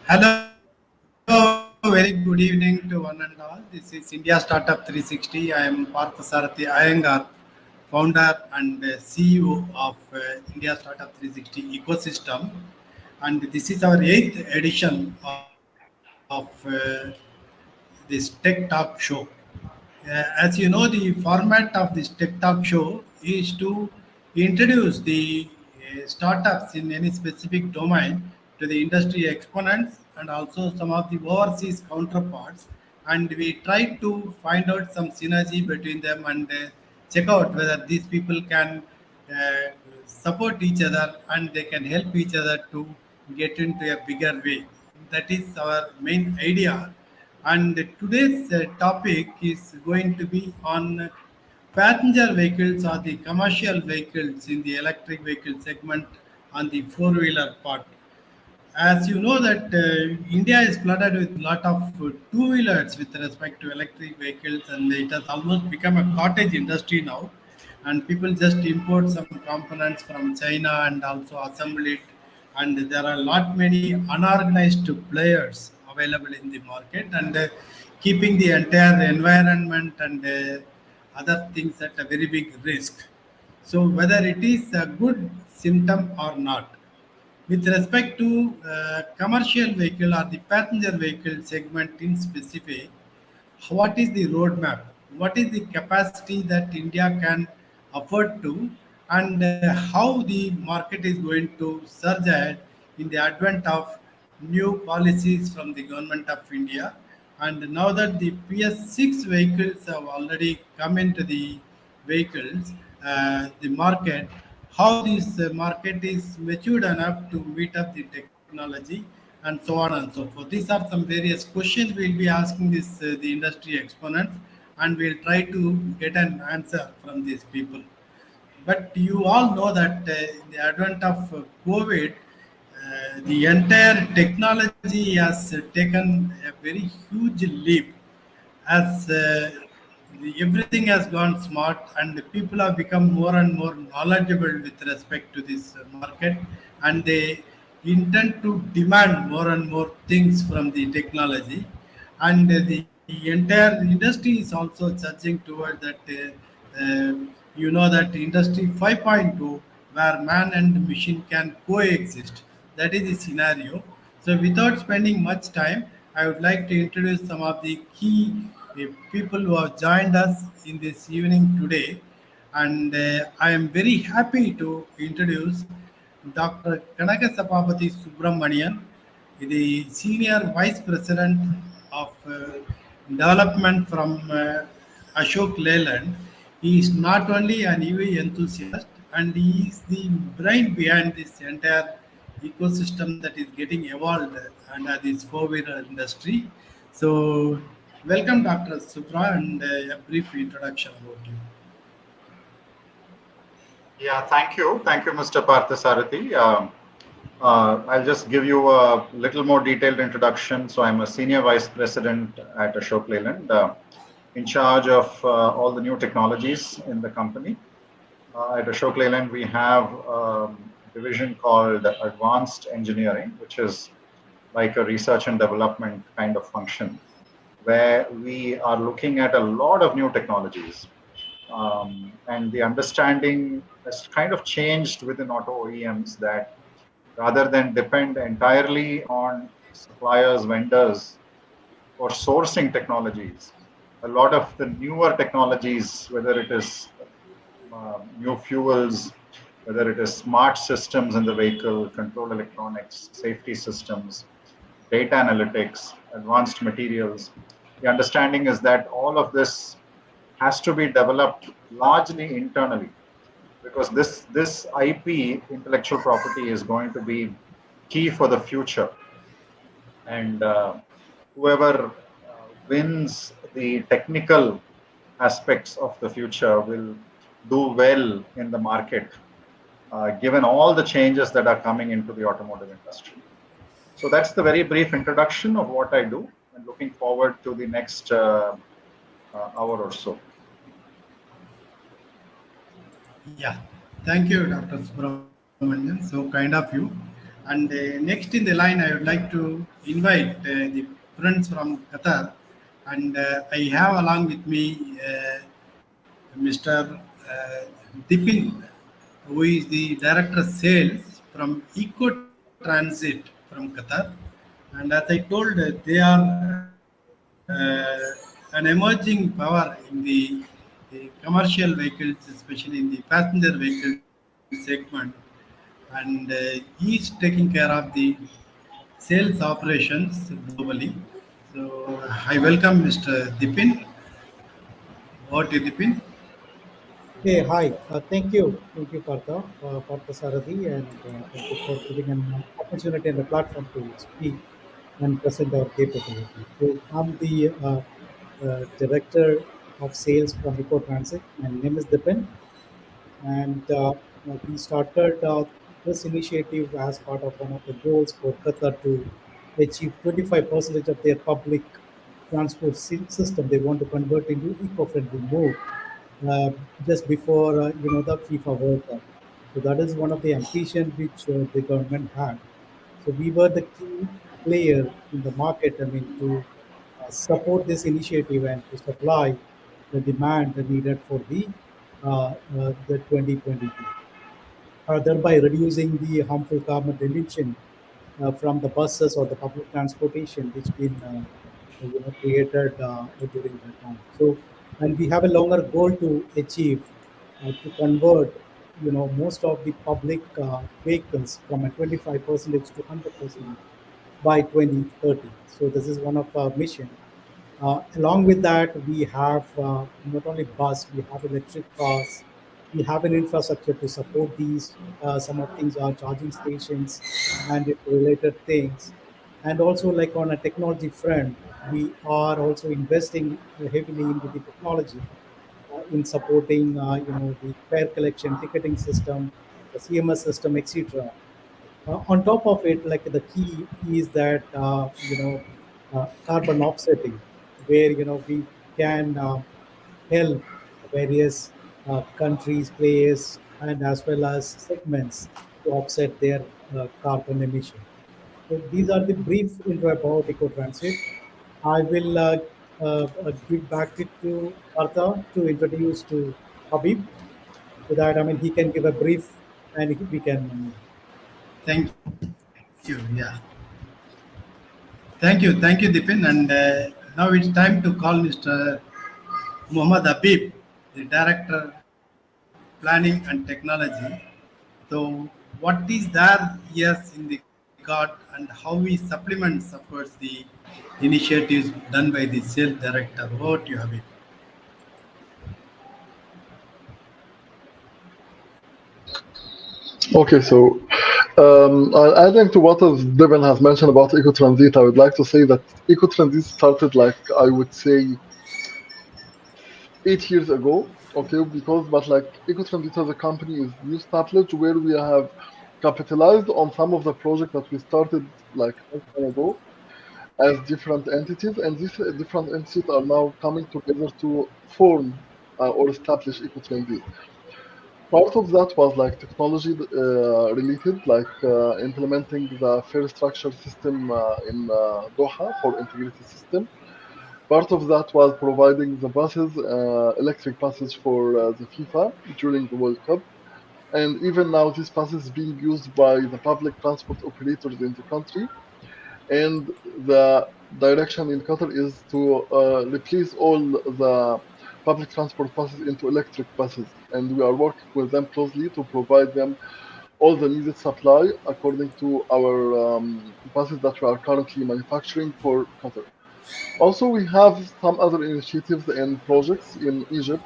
Hello, very good evening to one and all. This is India Startup 360. I am Parthasarathi Iyengar, founder and CEO of India Startup 360 ecosystem. And this is our eighth edition of this TekTak Show. As you know, the format of this TekTak Show is to introduce the startups in any specific domain to the industry exponents and also some of the overseas counterparts. And we try to find out some synergy between them and check out whether these people can uh, support each other and they can help each other to get into a bigger way. That is our main idea. And today's topic is going to be on passenger vehicles or the commercial vehicles in the electric vehicle segment on the four-wheeler part. As you know that India is flooded with lot of two-wheelers with respect to electric vehicles, and it has almost become a cottage industry now. And people just import some components from China and also assemble it. And there are a lot many unorganized players available in the market, and keeping the entire environment and other things at a very big risk. So whether it is a good symptom or not, with respect to commercial vehicle or the passenger vehicle segment in specific, what is the roadmap? What is the capacity that India can afford to, and how the market is going to surge ahead in the advent of new policies from the government of India? And now that the PS6 vehicles have already come into the vehicles, the market, how this market is matured enough to meet up the technology, and so on and so forth. These are some various questions we'll be asking this the industry exponents, and we'll try to get an answer from these people. But you all know that in the advent of COVID, the entire technology has taken a very huge leap as everything has gone smart and people have become more and more knowledgeable with respect to this market, and they intend to demand more and more things from the technology, and the entire industry is also surging toward that you know that industry 5.2 where man and machine can coexist. That is the scenario. So without spending much time, I would like to introduce some of the key people who have joined us in this evening today. And I am very happy to introduce Dr. Kanaka Sapapati Subramanian, the Senior Vice President of Development from Ashok Leyland. He is not only an EV enthusiast, and he is the brain behind this entire ecosystem that is getting evolved under this four-wheeler industry. So, welcome, Dr. Supra, and a brief introduction about you. Yeah, thank you. Thank you, Mr. Parthasarathi. I'll just give you a little more detailed introduction. So I'm a senior vice president at Ashok Leyland, in charge of all the new technologies in the company. At Ashok Leyland, we have a division called Advanced Engineering, which is like a research and development kind of function, where we are looking at a lot of new technologies. And the understanding has kind of changed within auto OEMs that rather than depend entirely on suppliers, vendors for sourcing technologies, a lot of the newer technologies, whether it is new fuels, whether it is smart systems in the vehicle, control electronics, safety systems, data analytics, advanced materials, the understanding is that all of this has to be developed largely internally, because this IP, intellectual property, is going to be key for the future. And whoever wins the technical aspects of the future will do well in the market, given all the changes that are coming into the automotive industry. So that's the very brief introduction of what I do, and looking forward to the next hour or so. Yeah, thank you, Dr. Subramanian. So kind of you. And next in the line, I would like to invite the friends from Qatar. And I have along with me Mr. Dipin, who is the Director of Sales from Ecotranzit from Qatar. And as I told, they are an emerging power in the commercial vehicles, especially in the passenger vehicle segment. And he is taking care of the sales operations globally. So I welcome Mr. Dipin. What is Dipin? Hey, hi. Thank you. Thank you, Partha Sarathi, and thank you for giving an opportunity and a platform to speak and present our capability. So I'm the Director of Sales from Ecotransit. My name is Dipin, and we started this initiative as part of one of the goals for Qatar to achieve 25% of their public transport system. They want to convert into eco-friendly mode uh, just before the FIFA World Cup. So that is one of the ambition which the government had. So we were the key player in the market. I mean, to support this initiative and to supply the demand needed for the 2022, thereby reducing the harmful carbon emission from the buses or the public transportation which been created during that time. So, and we have a longer goal to achieve to convert most of the public vehicles from a 25% to 100% by 2030. So this is one of our mission. Along with that, we have not only bus, we have electric cars, we have an infrastructure to support these. Some of things are charging stations and related things. And also, like on a technology front, we are also investing heavily into the technology in supporting, the fare collection, ticketing system, the CMS system, etc. On top of it, like the key is that carbon offsetting, where we can help various countries, players, and as well as segments to offset their carbon emission. So these are the brief intro about EcoTransit. I will give back it to Artha to introduce to Habib, so that he can give a brief and we can. Thank you. Yeah. Thank you, Dipin. And now it's time to call Mr. Mohamed Habib, the Director Planning and Technology. So, what is there? Yes, in the card, and how we supplement supports the initiatives done by the sales director. What you have it? Okay, so adding to what Devin has mentioned about Ecotransit, I would like to say that Ecotransit started, like, I would say, 8 years ago. Okay, but like Ecotransit as a company is new established where we have capitalized on some of the projects that we started like a long time ago as different entities, and these different entities are now coming together to form or establish Ecotransit. Part of that was like technology related, like implementing the fare structure system in Doha for integrated system. Part of that was providing the buses, electric buses for the FIFA during the World Cup. And even now, this buses being used by the public transport operators in the country. And the direction in Qatar is to replace all the public transport buses into electric buses. And we are working with them closely to provide them all the needed supply according to our buses that we are currently manufacturing for Qatar. Also, we have some other initiatives and projects in Egypt,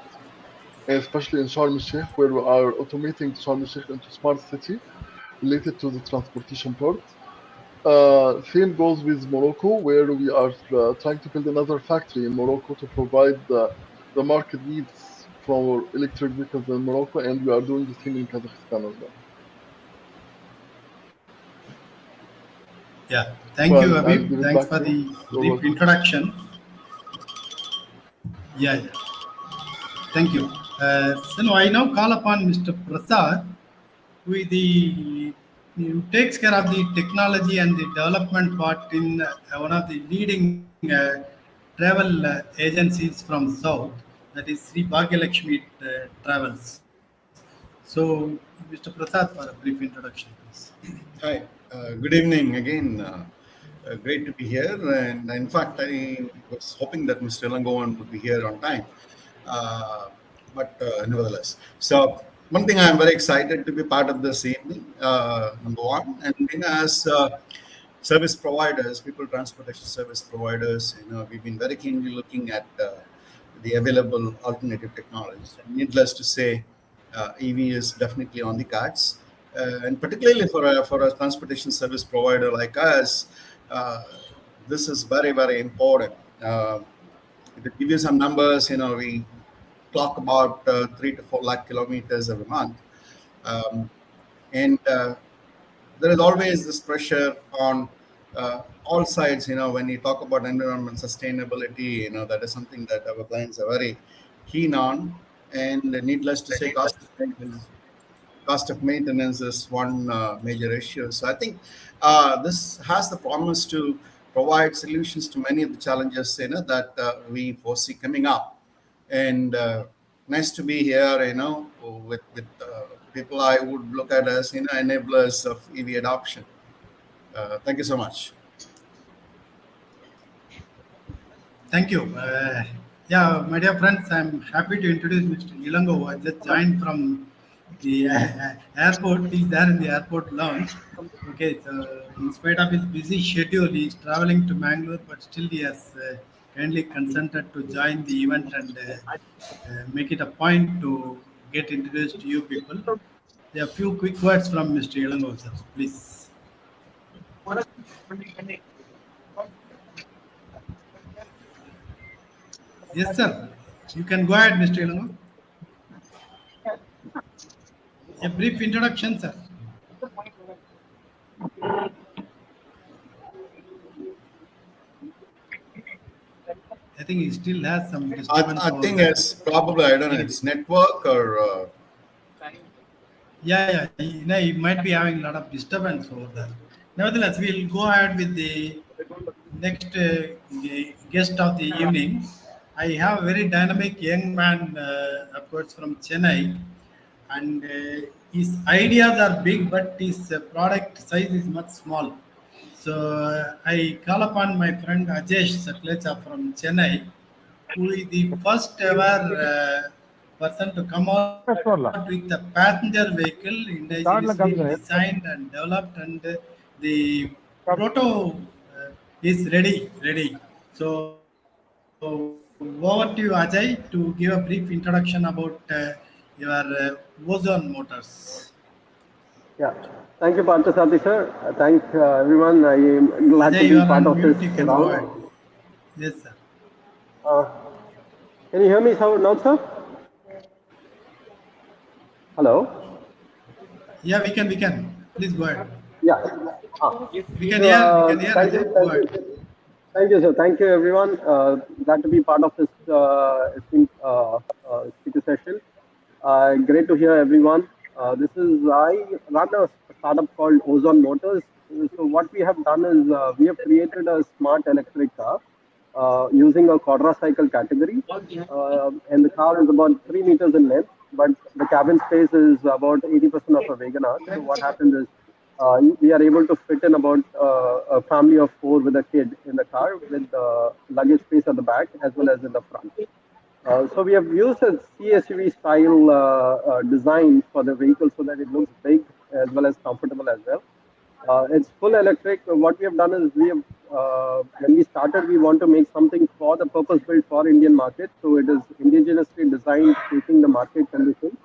especially in Sharm el-Sheikh, where we are automating Sharm el-Sheikh into smart city related to the transportation part. Same goes with Morocco, where we are trying to build another factory in Morocco to provide the market needs for electric vehicles in Morocco, and we are doing the same in Kazakhstan as well. Yeah. Thank you, Well, I'll Habib. give it Thanks back for to you. the You're brief welcome. introduction. Yeah. Thank you. So now I now call upon Mr. Prasad, who is the who takes care of the technology and the development part in one of the leading travel agencies from South, that is Sri BhagyaLakshmi Travels. So, Mr. Prasad, for a brief introduction, please. Hi, good evening again. Great to be here. And in fact, I was hoping that Mr. Elangovan would be here on time. But nevertheless, so one thing I'm very excited to be part of this evening, number one. And as service providers, people transportation service providers, we've been very keenly looking at the available alternative technologies. And needless to say, EV is definitely on the cards. And particularly for a transportation service provider like us, this is very, very important. To give you some numbers, we clock about 3 to 4 lakh kilometers every month. And there is always this pressure on all sides, when you talk about environment sustainability, that is something that our clients are very keen on. And needless to say, cost of maintenance is one major issue. So I think this has the promise to provide solutions to many of the challenges that we foresee coming up. And nice to be here, with people I would look at as enablers of EV adoption. Thank you so much. Thank you. Yeah, my dear friends, I'm happy to introduce Mr. Elangovan. I just joined from the airport. He's there in the airport lounge. Okay, so in spite of his busy schedule, he's traveling to Mangalore, but still he has kindly consented to join the event and make it a point to get introduced to you people. There are a few quick words from Mr. Elangovan, sir, please. Yes, sir. You can go ahead, Mr. Elangovan. A brief introduction, sir. I think he still has some disturbance. I think it's probably, I don't know, it's network or... Yeah, he might be having a lot of disturbance over there. Nevertheless, we'll go ahead with the next guest of the evening. I have a very dynamic young man, of course, from Chennai, and his ideas are big, but his product size is much small. So I call upon my friend AJesh Saklecha from Chennai, who is the first ever person to come out with a passenger vehicle indigenously designed and developed, and the proto is ready. So over to you, Ajay, to give a brief introduction about your OZONE motors. Yeah, thank you, Parthasarathi sir. Thank everyone. I am glad Ajay, to you be are part on of mute. this You can go ahead. round. Yes, sir. Can you hear me now, sir? Hello? Yeah, we can. Please go ahead. Yeah. We can hear Thank Ajay. you, Go ahead. thank you, sir. Thank you, everyone. Glad to be part of this esteemed, speaker session. Great to hear everyone. I run a startup called OZONE Motors. So what we have done is we have created a smart electric car using a quadricycle category, and the car is about 3 meters in length, but the cabin space is about 80% of a Wagoner. So what happens is we are able to fit in about a family of 4 with a kid in the car with luggage space at the back as well as in the front. So we have used a CSUV style design for the vehicle so that it looks big as well as comfortable as well. It's full electric. What we have done is when we started, we want to make something for the purpose built for Indian market. So it is indigenously designed, taking the market conditions.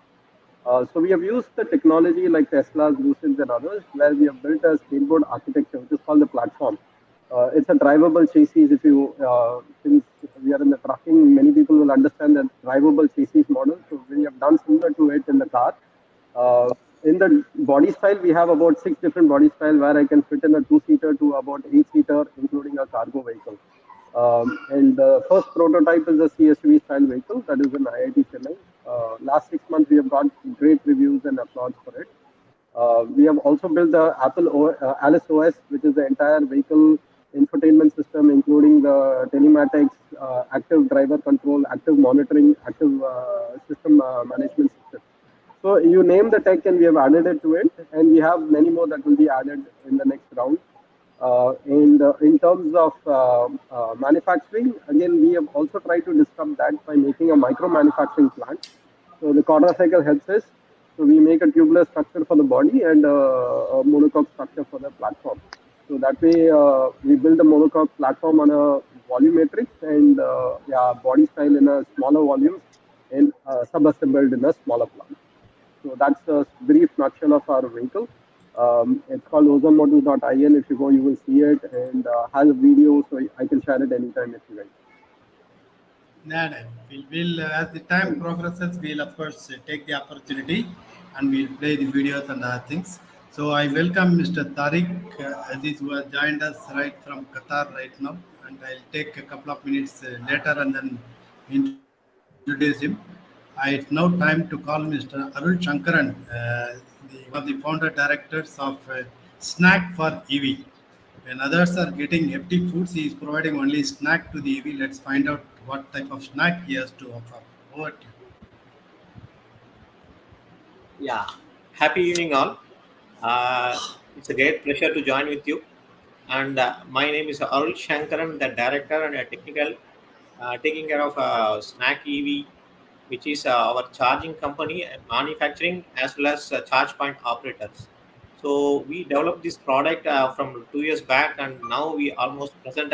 So we have used the technology like Tesla's, Lucid's and others, where we have built a skateboard architecture, which is called the platform. It's a drivable chassis. Since we are in the trucking, many people will understand that drivable chassis model. So we have done similar to it in the car. In the body style, we have about 6 different body style where I can fit in a 2-seater to about 8-seater, including a cargo vehicle. And the first prototype is a CSUV style vehicle that is in IIT Chennai. Last 6 months, we have got great reviews and applause for it. We have also built the Alice OS, which is the entire vehicle infotainment system, including the telematics, active driver control, active monitoring, active system management system. So you name the tech and we have added it to it, and we have many more that will be added in the next round. And in terms of manufacturing, again, we have also tried to disrupt that by making a micro manufacturing plant. So the quadricycle helps us. So we make a tubular structure for the body and a monocoque structure for the platform. So that way, we build the monocoque platform on a volumetric and body style in a smaller volume and sub-assembled in a smaller plant. So that's a brief nutshell of our vehicle. It's called OZONE If you go, you will see it, and has a video, so I can share it anytime if you like. No, no. We'll as the time progresses, we'll of course take the opportunity and we'll play the videos and other things. So I welcome Mr. Tariq Aziz, who has joined us right from Qatar right now, and I'll take a couple of minutes later and then introduce him. It's now time to call Mr. Arul Shankaran, one of the founder directors of Snack for EV. When others are getting hefty foods, he is providing only snack to the EV. Let's find out what type of snack he has to offer. Over to you. Yeah, happy evening all. It's a great pleasure to join with you. And my name is Arul Shankaran, the director and technical, taking care of Snack EV, which is our charging company and manufacturing as well as charge point operators. So we developed this product from 2 years back, and now we almost present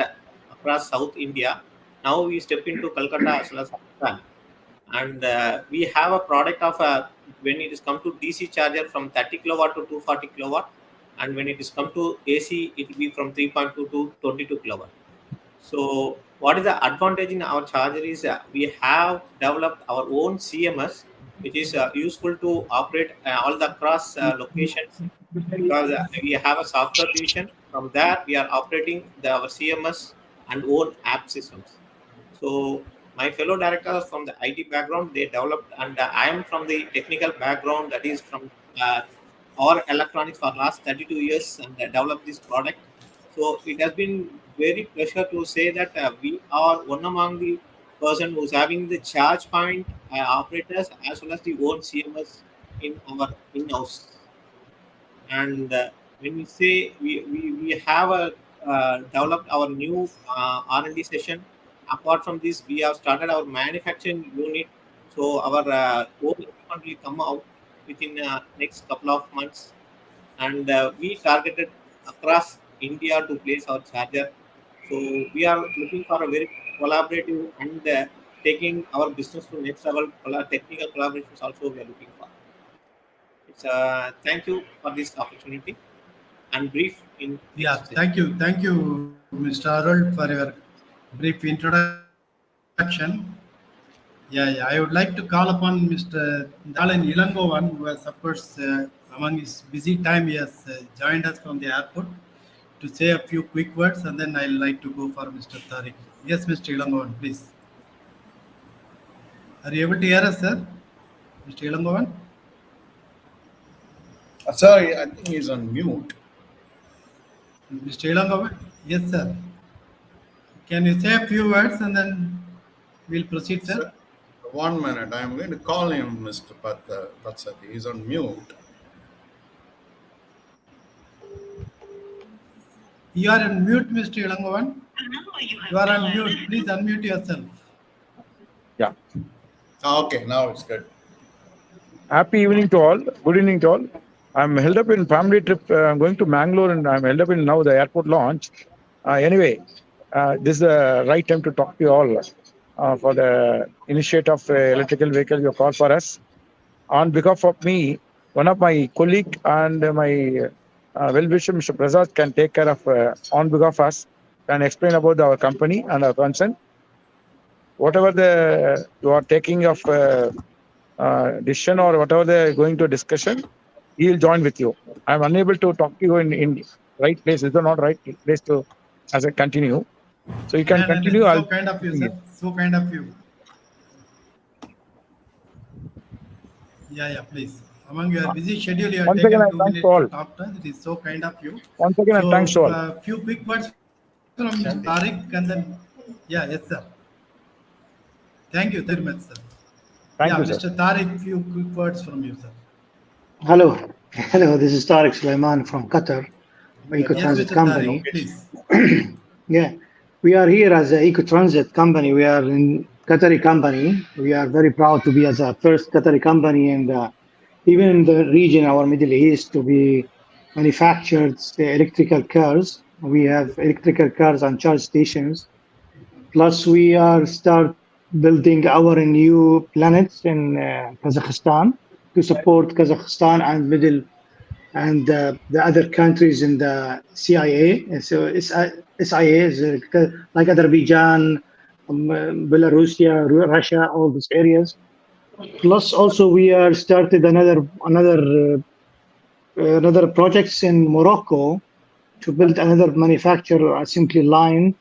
across South India. Now we step into Calcutta as well as Assam. And we have a product of when it is come to DC charger from 30 kilowatt to 240 kilowatt, and when it is come to AC, it will be from 3.2 to 22 kilowatt. So what is the advantage in our charger is we have developed our own CMS, which is useful to operate all the cross locations, because we have a software division. From there, we are operating our CMS and own app systems. So my fellow directors from the IT background, they developed, and I am from the technical background, that is from our electronics for last 32 years, and developed this product. So it has been very pleasure to say that we are one among the person who's having the charge point operators as well as the own CMS in our in-house. And when we say we have developed our new R&D session. Apart from this, we have started our manufacturing unit. So our own equipment will come out within next couple of months, and we targeted across India to place our charger. So we are looking for a very collaborative and taking our business to next level. Technical collaborations also we are looking for. It's thank you for this opportunity and brief in. Yeah, thank you, Mr. Arul, for your brief introduction. Yeah. I would like to call upon Mr. Elangovan, who has, of course, among his busy time, he has joined us from the airport to say a few quick words, and then I'd like to go for Mr. Tariq. Yes, Mr. Elangovan, please. Are you able to hear us, sir? Mr. Elangovan? Sorry, I think he's on mute. Mr. Elangovan? Yes, sir. Can you say a few words and then we'll proceed, sir? 1 minute. I'm going to call him, Mr. Patsati. He's on mute. You are on mute, Mr. Elangovan. You are on mute. Please unmute yourself. Yeah. Okay, now it's good. Happy evening to all. Good evening to all. I'm held up in family trip. I'm going to Mangalore, and I'm held up in now the airport launch. Anyway, this is the right time to talk to you all for the initiative of electrical vehicle you call for us. On behalf of me, one of my colleague and my well-wisher, Mr. Prasad, can take care of on behalf of us and explain about our company and our concern. Whatever you are taking of decision or whatever they're going to discussion, he will join with you. I'm unable to talk to you in right place. Is not right place to as I continue. So you can continue. So kind of you, sir. So kind of you. Yeah, please. among your busy schedule, you have Once again, taken I 2 thanks minutes to to all. talk to us. It is so kind of you. Once again, I thanks to So, all. a few quick words from Mr. Tariq, and then, yeah, yes, sir. Thank you very much, sir. Thank Yeah, you, sir. Mr. Tariq, few quick words from you, sir. Hello, hello. This is Tariq Sulaiman from Qatar, Yes, Ecotransit Mr. company. Tariq, please. Yeah, we are here as an Ecotransit company. We are in Qatari company. We are very proud to be as a first Qatari company, and even in the region, our Middle East, to be manufactured electrical cars. We have electrical cars and charge stations. Plus, we are start building our new planets in Kazakhstan to support Kazakhstan and Middle and the other countries in the CIA. So SIA is like Azerbaijan, Russia, all these areas. Plus, also we are started another projects in Morocco to build another manufacturer assembly line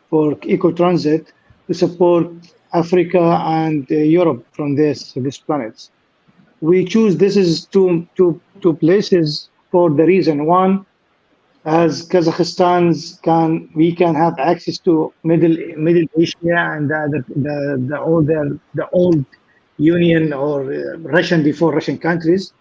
for Ecotransit to support Africa and Europe from this planets. We choose this is two places for the reason one, as Kazakhstan's we can have access to Middle Asia and the old Union or Russian before Russian countries,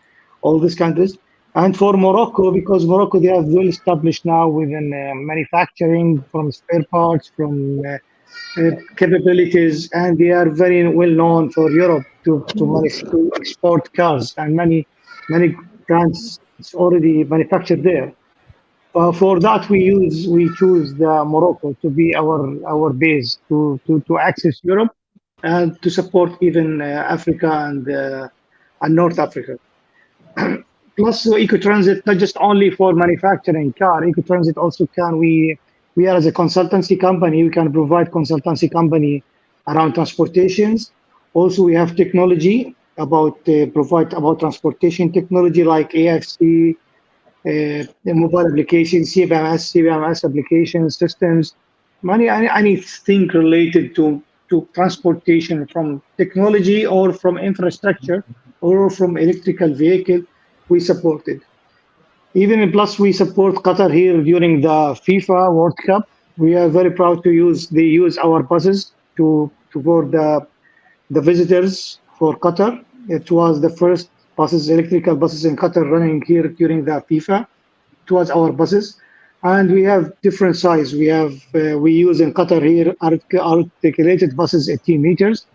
all these countries. And for Morocco, because Morocco they are well established now within manufacturing from spare parts from capabilities, and they are very well known for Europe to export cars, and many brands it's already manufactured there. For that, we choose the Morocco to be our base to access Europe and to support even Africa and North Africa. Plus, Ecotransit not just only for manufacturing car. Ecotransit also we are as a consultancy company. We can provide consultancy company around transportations. Also, we have technology provide about transportation technology like AFC, the mobile applications, CBMS application systems, anything related to transportation from technology or from infrastructure or from electrical vehicle, we support it. Even plus, we support Qatar here during the FIFA World Cup. We are very proud to use our buses for the visitors for Qatar. It was the first electrical buses in Qatar running here during the FIFA. It was our buses, and we have different size. We use in Qatar here articulated buses 18 meters,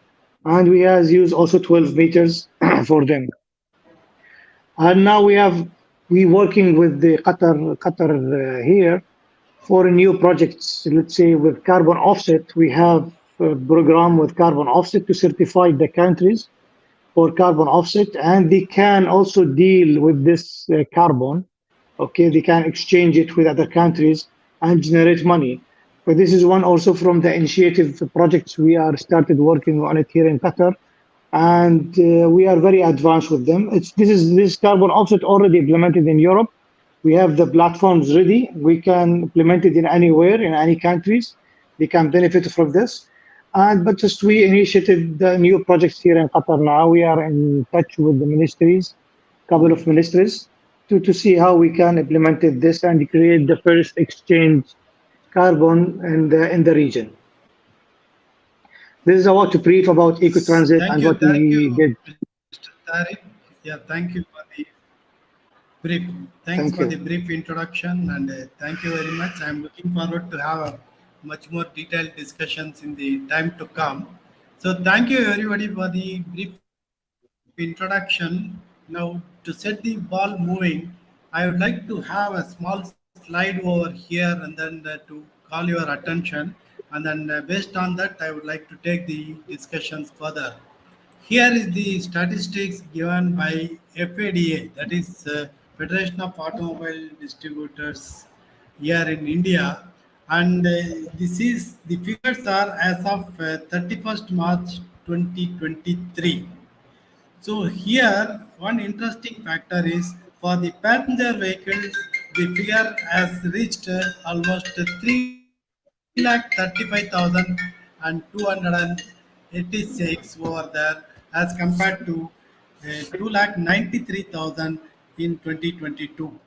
and we use also 12 meters for them. And now we working with the Qatar here for new projects. Let's say with carbon offset, we have a program with carbon offset to certify the countries for carbon offset, and they can also deal with this carbon. Okay, they can exchange it with other countries and generate money. But this is one also from the initiative projects we are started working on it here in Qatar, and we are very advanced with them. This carbon offset already implemented in Europe. We have the platforms ready. We can implement it in anywhere, in any countries. They can benefit from this. But just we initiated the new projects here in Qatar now. We are in touch with the ministries, couple of ministries, to see how we can implement this and create the first exchange carbon in the region. This is about to brief about Ecotransit and what we did. Mr. Tariq. Yeah, thank you for the brief. Thanks for the brief introduction, and thank you very much. I'm looking forward to have a much more detailed discussions in the time to come. So thank you everybody for the brief introduction. Now to set the ball moving, I would like to have a small slide over here and then to call your attention, and then based on that I would like to take the discussions further. Here is the statistics given by FADA, that is Federation of Automobile Distributors here in India, and this is the figures are as of 31st March 2023. So here one interesting factor is for the passenger vehicles, the figure has reached almost 3,35,286 over there as compared to 2,93,000 in 2022.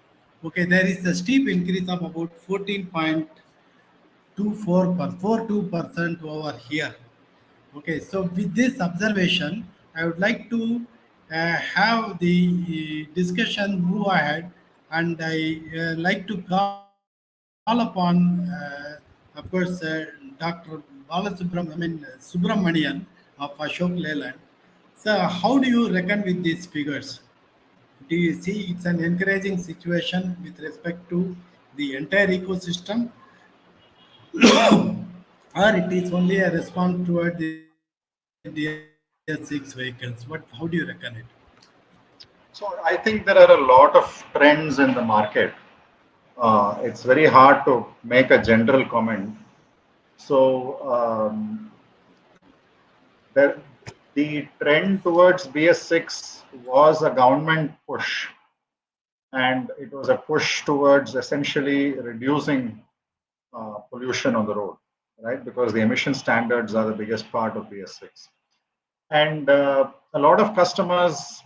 Okay, there is a steep increase of about 14.42% over here. Okay, so with this observation, I would like to have the discussion move ahead, and I like to call upon, of course, Dr. Subramanian of Ashok Leyland. So, how do you reckon with these figures? Do you see it's an encouraging situation with respect to the entire ecosystem, or it is only a response toward the DS6 vehicles? How do you reckon it? So I think there are a lot of trends in the market. It's very hard to make a general comment. So the trend towards BS6 was a government push, and it was a push towards essentially reducing pollution on the road, right? Because the emission standards are the biggest part of BS6. And a lot of customers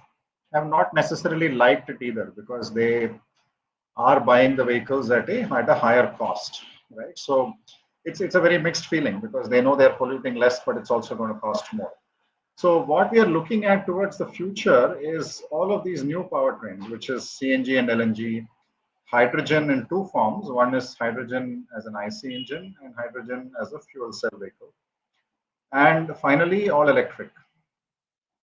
have not necessarily liked it either, because they are buying the vehicles at a higher cost, right? So it's a very mixed feeling, because they know they're polluting less, but it's also going to cost more. So what we are looking at towards the future is all of these new powertrains, which is CNG and LNG, hydrogen in two forms. One is hydrogen as an IC engine and hydrogen as a fuel cell vehicle. And finally, all electric.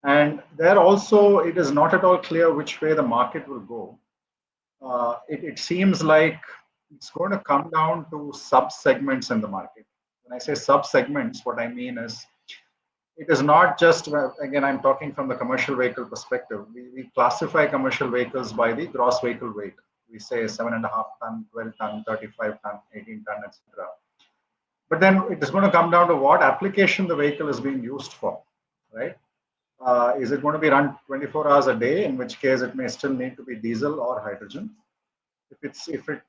And there also, it is not at all clear which way the market will go. It seems like it's going to come down to sub-segments in the market. When I say sub-segments, what I mean is, it is not just, again, I'm talking from the commercial vehicle perspective. We classify commercial vehicles by the gross vehicle weight. We say 7.5 ton, 12 ton, 35 ton, 18 ton, etc. But then it is going to come down to what application the vehicle is being used for, right? Is it going to be run 24 hours a day, in which case it may still need to be diesel or hydrogen? If it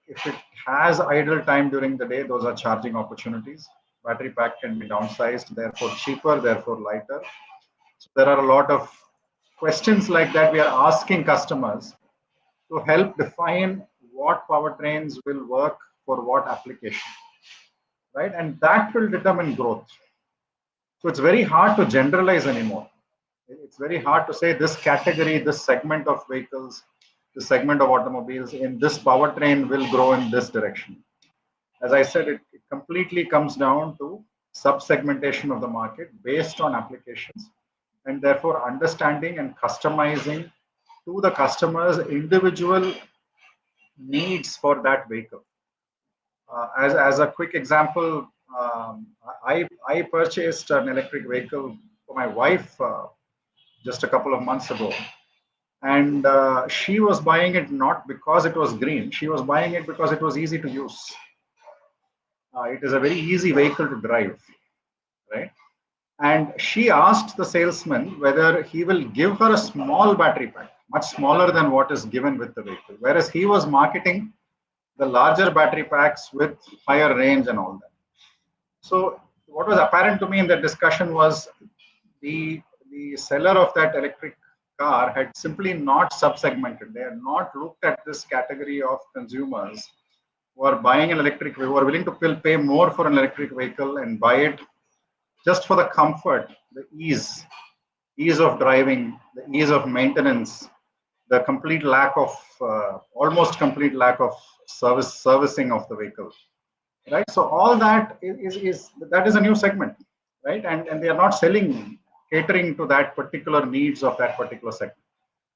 has idle time during the day, those are charging opportunities. Battery pack can be downsized, therefore cheaper, therefore lighter. So there are a lot of questions like that we are asking customers to help define what powertrains will work for what application, right? And that will determine growth. So it's very hard to generalize anymore. It's very hard to say this category, this segment of vehicles, this segment of automobiles in this powertrain will grow in this direction. As I said, it completely comes down to sub-segmentation of the market based on applications, and therefore understanding and customizing to the customer's individual needs for that vehicle. As a quick example, I purchased an electric vehicle for my wife just a couple of months ago. And she was buying it not because it was green. She was buying it because it was easy to use. It is a very easy vehicle to drive, right? And she asked the salesman whether he will give her a small battery pack, much smaller than what is given with the vehicle, whereas he was marketing the larger battery packs with higher range and all that. So what was apparent to me in that discussion was the seller of that electric car had simply not sub-segmented. They had not looked at this category of consumers who are buying an electric vehicle, who are willing to pay more for an electric vehicle and buy it just for the comfort, the ease of driving, the ease of maintenance, the complete lack of, almost complete lack of servicing of the vehicle, right? So all that is a new segment, right? And they are not catering to that particular needs of that particular segment.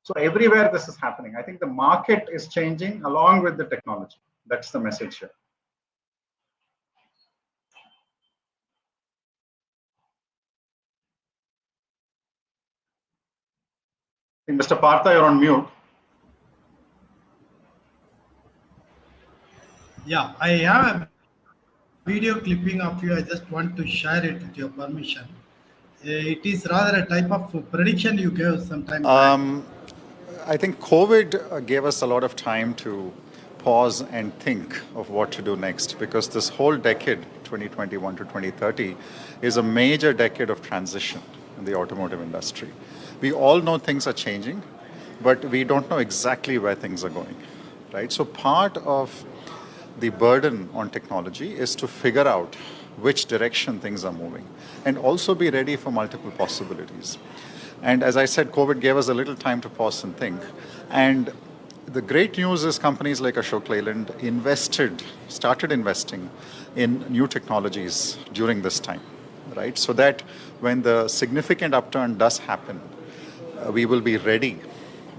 So everywhere this is happening. I think the market is changing along with the technology. That's the message here. I think Mr. Partha, you're on mute. Yeah, I have a video clipping of you. I just want to share it with your permission. It is rather a type of prediction you gave sometime back. I think COVID gave us a lot of time to pause and think of what to do next, because this whole decade, 2021 to 2030, is a major decade of transition. in the automotive industry. We all know things are changing, but we don't know exactly where things are going, right? So part of the burden on technology is to figure out which direction things are moving and also be ready for multiple possibilities. And as I said, COVID gave us a little time to pause and think. And the great news is companies like Ashok Leyland started investing in new technologies during this time, right? So that when the significant upturn does happen, we will be ready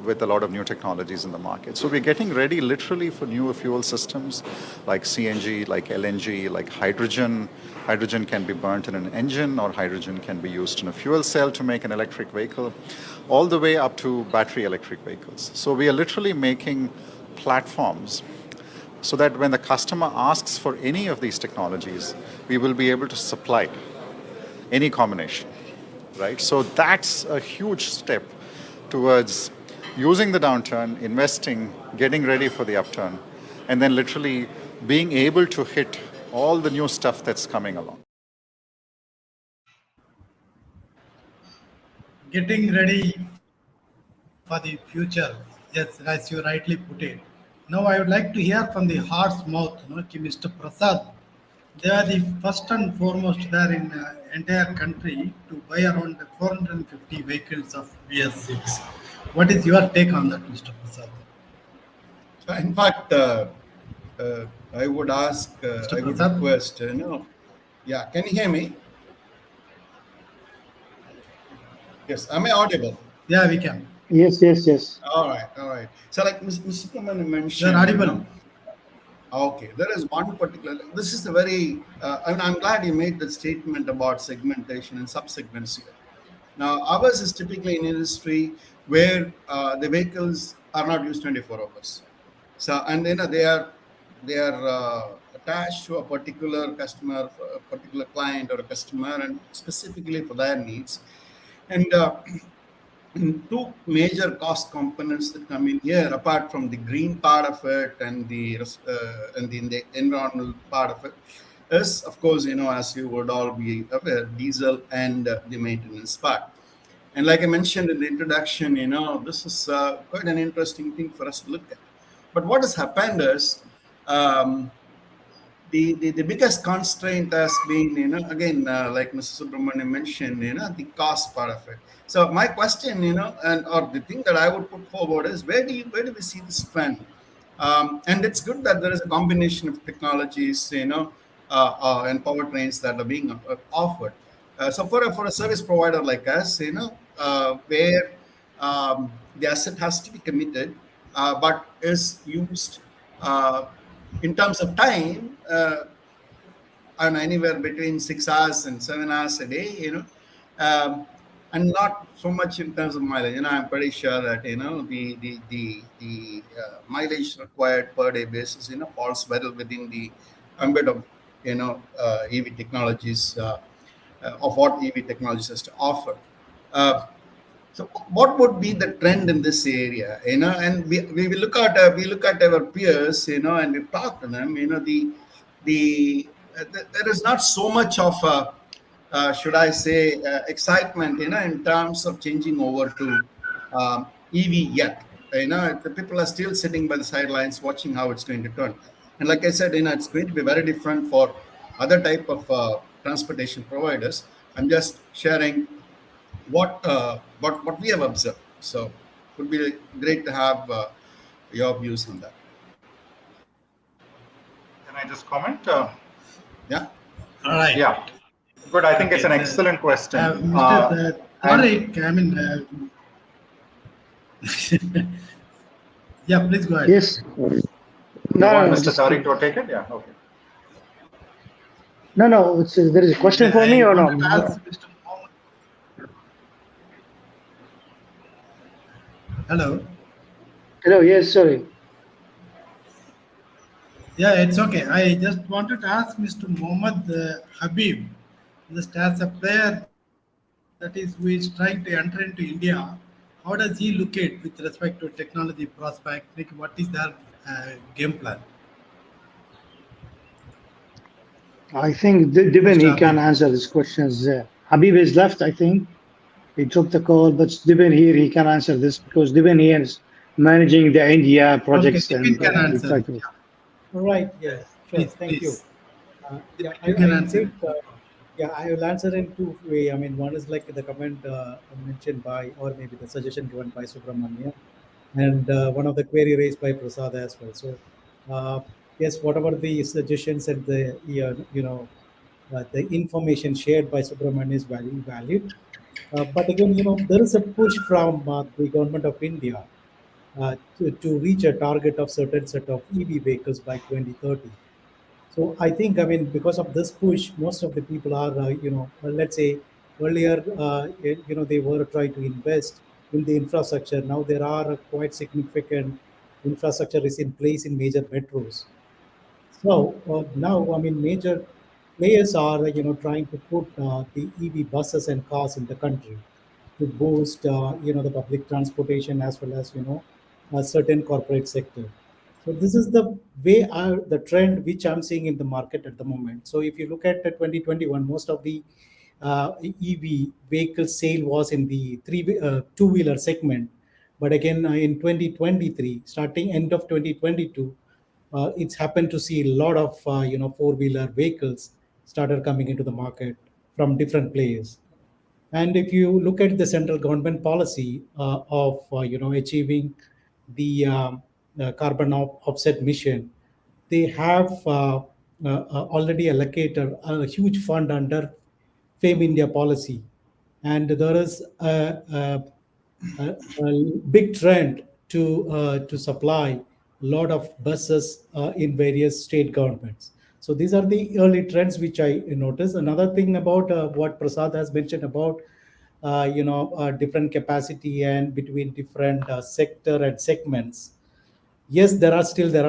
with a lot of new technologies in the market. So we're getting ready literally for new fuel systems like CNG, like LNG, like hydrogen. Hydrogen can be burnt in an engine, or hydrogen can be used in a fuel cell to make an electric vehicle, all the way up to battery electric vehicles. So we are literally making platforms so that when the customer asks for any of these technologies, we will be able to supply any combination, right? So that's a huge step towards using the downturn, investing, getting ready for the upturn, and then literally being able to hit all the new stuff that's coming along. Getting ready for the future. Yes, as you rightly put it. Now I would like to hear from the horse mouth, Mr. Prasad. They are the first and foremost there in entire country to buy around 450 vehicles of BS6. What is your take on that, Mr. Prasad? In fact, I would ask, I would request, yeah, can you hear me? Yes, am I audible? Yeah, we can. Yes. All right. So like Mr. Subramanian mentioned, you're audible. Okay, there is one particular, this is a very, I'm glad you made the statement about segmentation and sub-segments here. Now, ours is typically an industry where the vehicles are not used 24 hours. So, and they are attached to a particular customer, a particular client or a customer, and specifically for their needs. And two major cost components that come in here, apart from the green part of it and the environmental part of it, is, of course, as you would all be aware, diesel and the maintenance part. And like I mentioned in the introduction, this is quite an interesting thing for us to look at. But what has happened is the biggest constraint has been, again, like Mr. Subramanian mentioned, the cost part of it. So my question, or the thing that I would put forward is, where do we see this trend? And it's good that there is a combination of technologies, and powertrains that are being offered. So for a service provider like us, where the asset has to be committed, but is used in terms of time, and anywhere between 6 hours and 7 hours a day, and not so much in terms of mileage. I'm pretty sure that the mileage required per day basis, falls well within the ambit of EV technologies, of what EV technologies has to offer. So what would be the trend in this area? And we look at our peers, and we've talked to them. There is not so much of should I say excitement, in terms of changing over to EV yet. The people are still sitting by the sidelines watching how it's going to turn. And like I said, it's going to be very different for other type of transportation providers. I'm just sharing what we have observed. So it would be great to have your views on that. Can I just comment? Yeah. All right. Yeah. Good. I think it's an excellent question. Mr. Tariq, I mean, yeah, please go ahead. Yes. You want Mr. Tariq to take it? Yeah. Okay. No. There is a question for me or no? Hello. Hello. Yes. Sorry. Yeah, it's okay. I just wanted to ask Mr. Mohamed Habib, just as a player that is who is trying to enter into India, how does he look at with respect to technology prospect? Like, what is their game plan? I think Dipin, he can answer these questions. Habib is left, I think. He dropped the call, but Dipin here, he can answer this because Dipin here is managing the India projects Okay, Dipin and can we answer. try to. Right. Yeah. Sure. Please, Thank you. please. Yeah, You can I answer. think. Yeah, I will answer in two ways. I mean, one is like the comment mentioned by, or maybe the suggestion given by Subramanian, and one of the query raised by Prasad as well. So, yes, whatever the suggestions and the the information shared by Subramanian is very valid. But again, there is a push from the government of India to reach a target of certain set of EV vehicles by 2030. So I think, I mean, because of this push, most of the people are, let's say earlier, they were trying to invest in the infrastructure. Now there are quite significant infrastructure is in place in major metros. So now, I mean, major players are, trying to put the EV buses and cars in the country to boost, the public transportation as well as, a certain corporate sector. So this is the way, the trend which I'm seeing in the market at the moment. So if you look at the 2021, most of the EV vehicle sale was in the two-wheeler segment. But again, in 2023, starting end of 2022, it's happened to see a lot of four-wheeler vehicles started coming into the market from different players. And if you look at the central government policy of achieving the carbon offset mission, they have already allocated a huge fund under Fame India policy, and there is a big trend to supply a lot of buses in various state governments. So these are the early trends which I noticed. Another thing about what Prasad has mentioned about different capacity and between different sector and segments. Yes, there are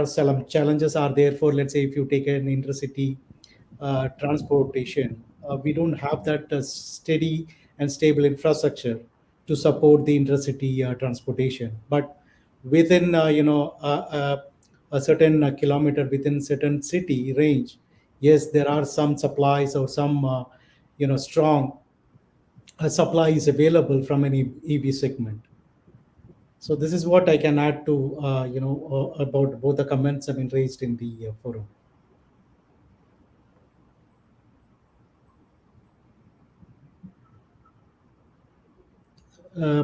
some challenges are there for, let's say, if you take an intercity transportation, we don't have that steady and stable infrastructure to support the intercity transportation. But within a certain kilometer, within certain city range, yes, there are some supplies or some strong supply is available from any EV segment. So this is what I can add to about both the comments have been raised in the forum.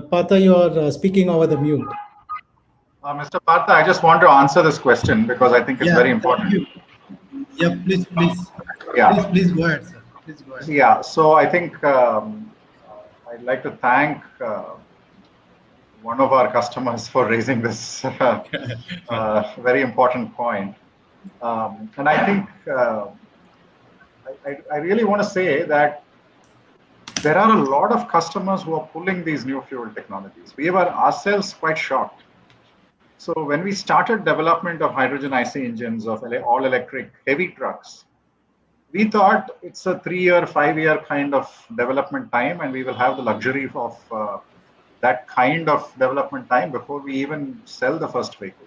Partha, you are speaking over the mute. Mr. Partha, I just want to answer this question because I think it's very important. Thank you. Yeah, please. Yeah. Please go ahead, sir. Please go ahead. Yeah. So I think I'd like to thank one of our customers for raising this very important point. And I think I really want to say that there are a lot of customers who are pulling these new fuel technologies. We were ourselves quite shocked. So when we started development of hydrogen IC engines of all electric heavy trucks, we thought it's a 3-year, 5-year kind of development time, and we will have the luxury of that kind of development time before we even sell the first vehicle.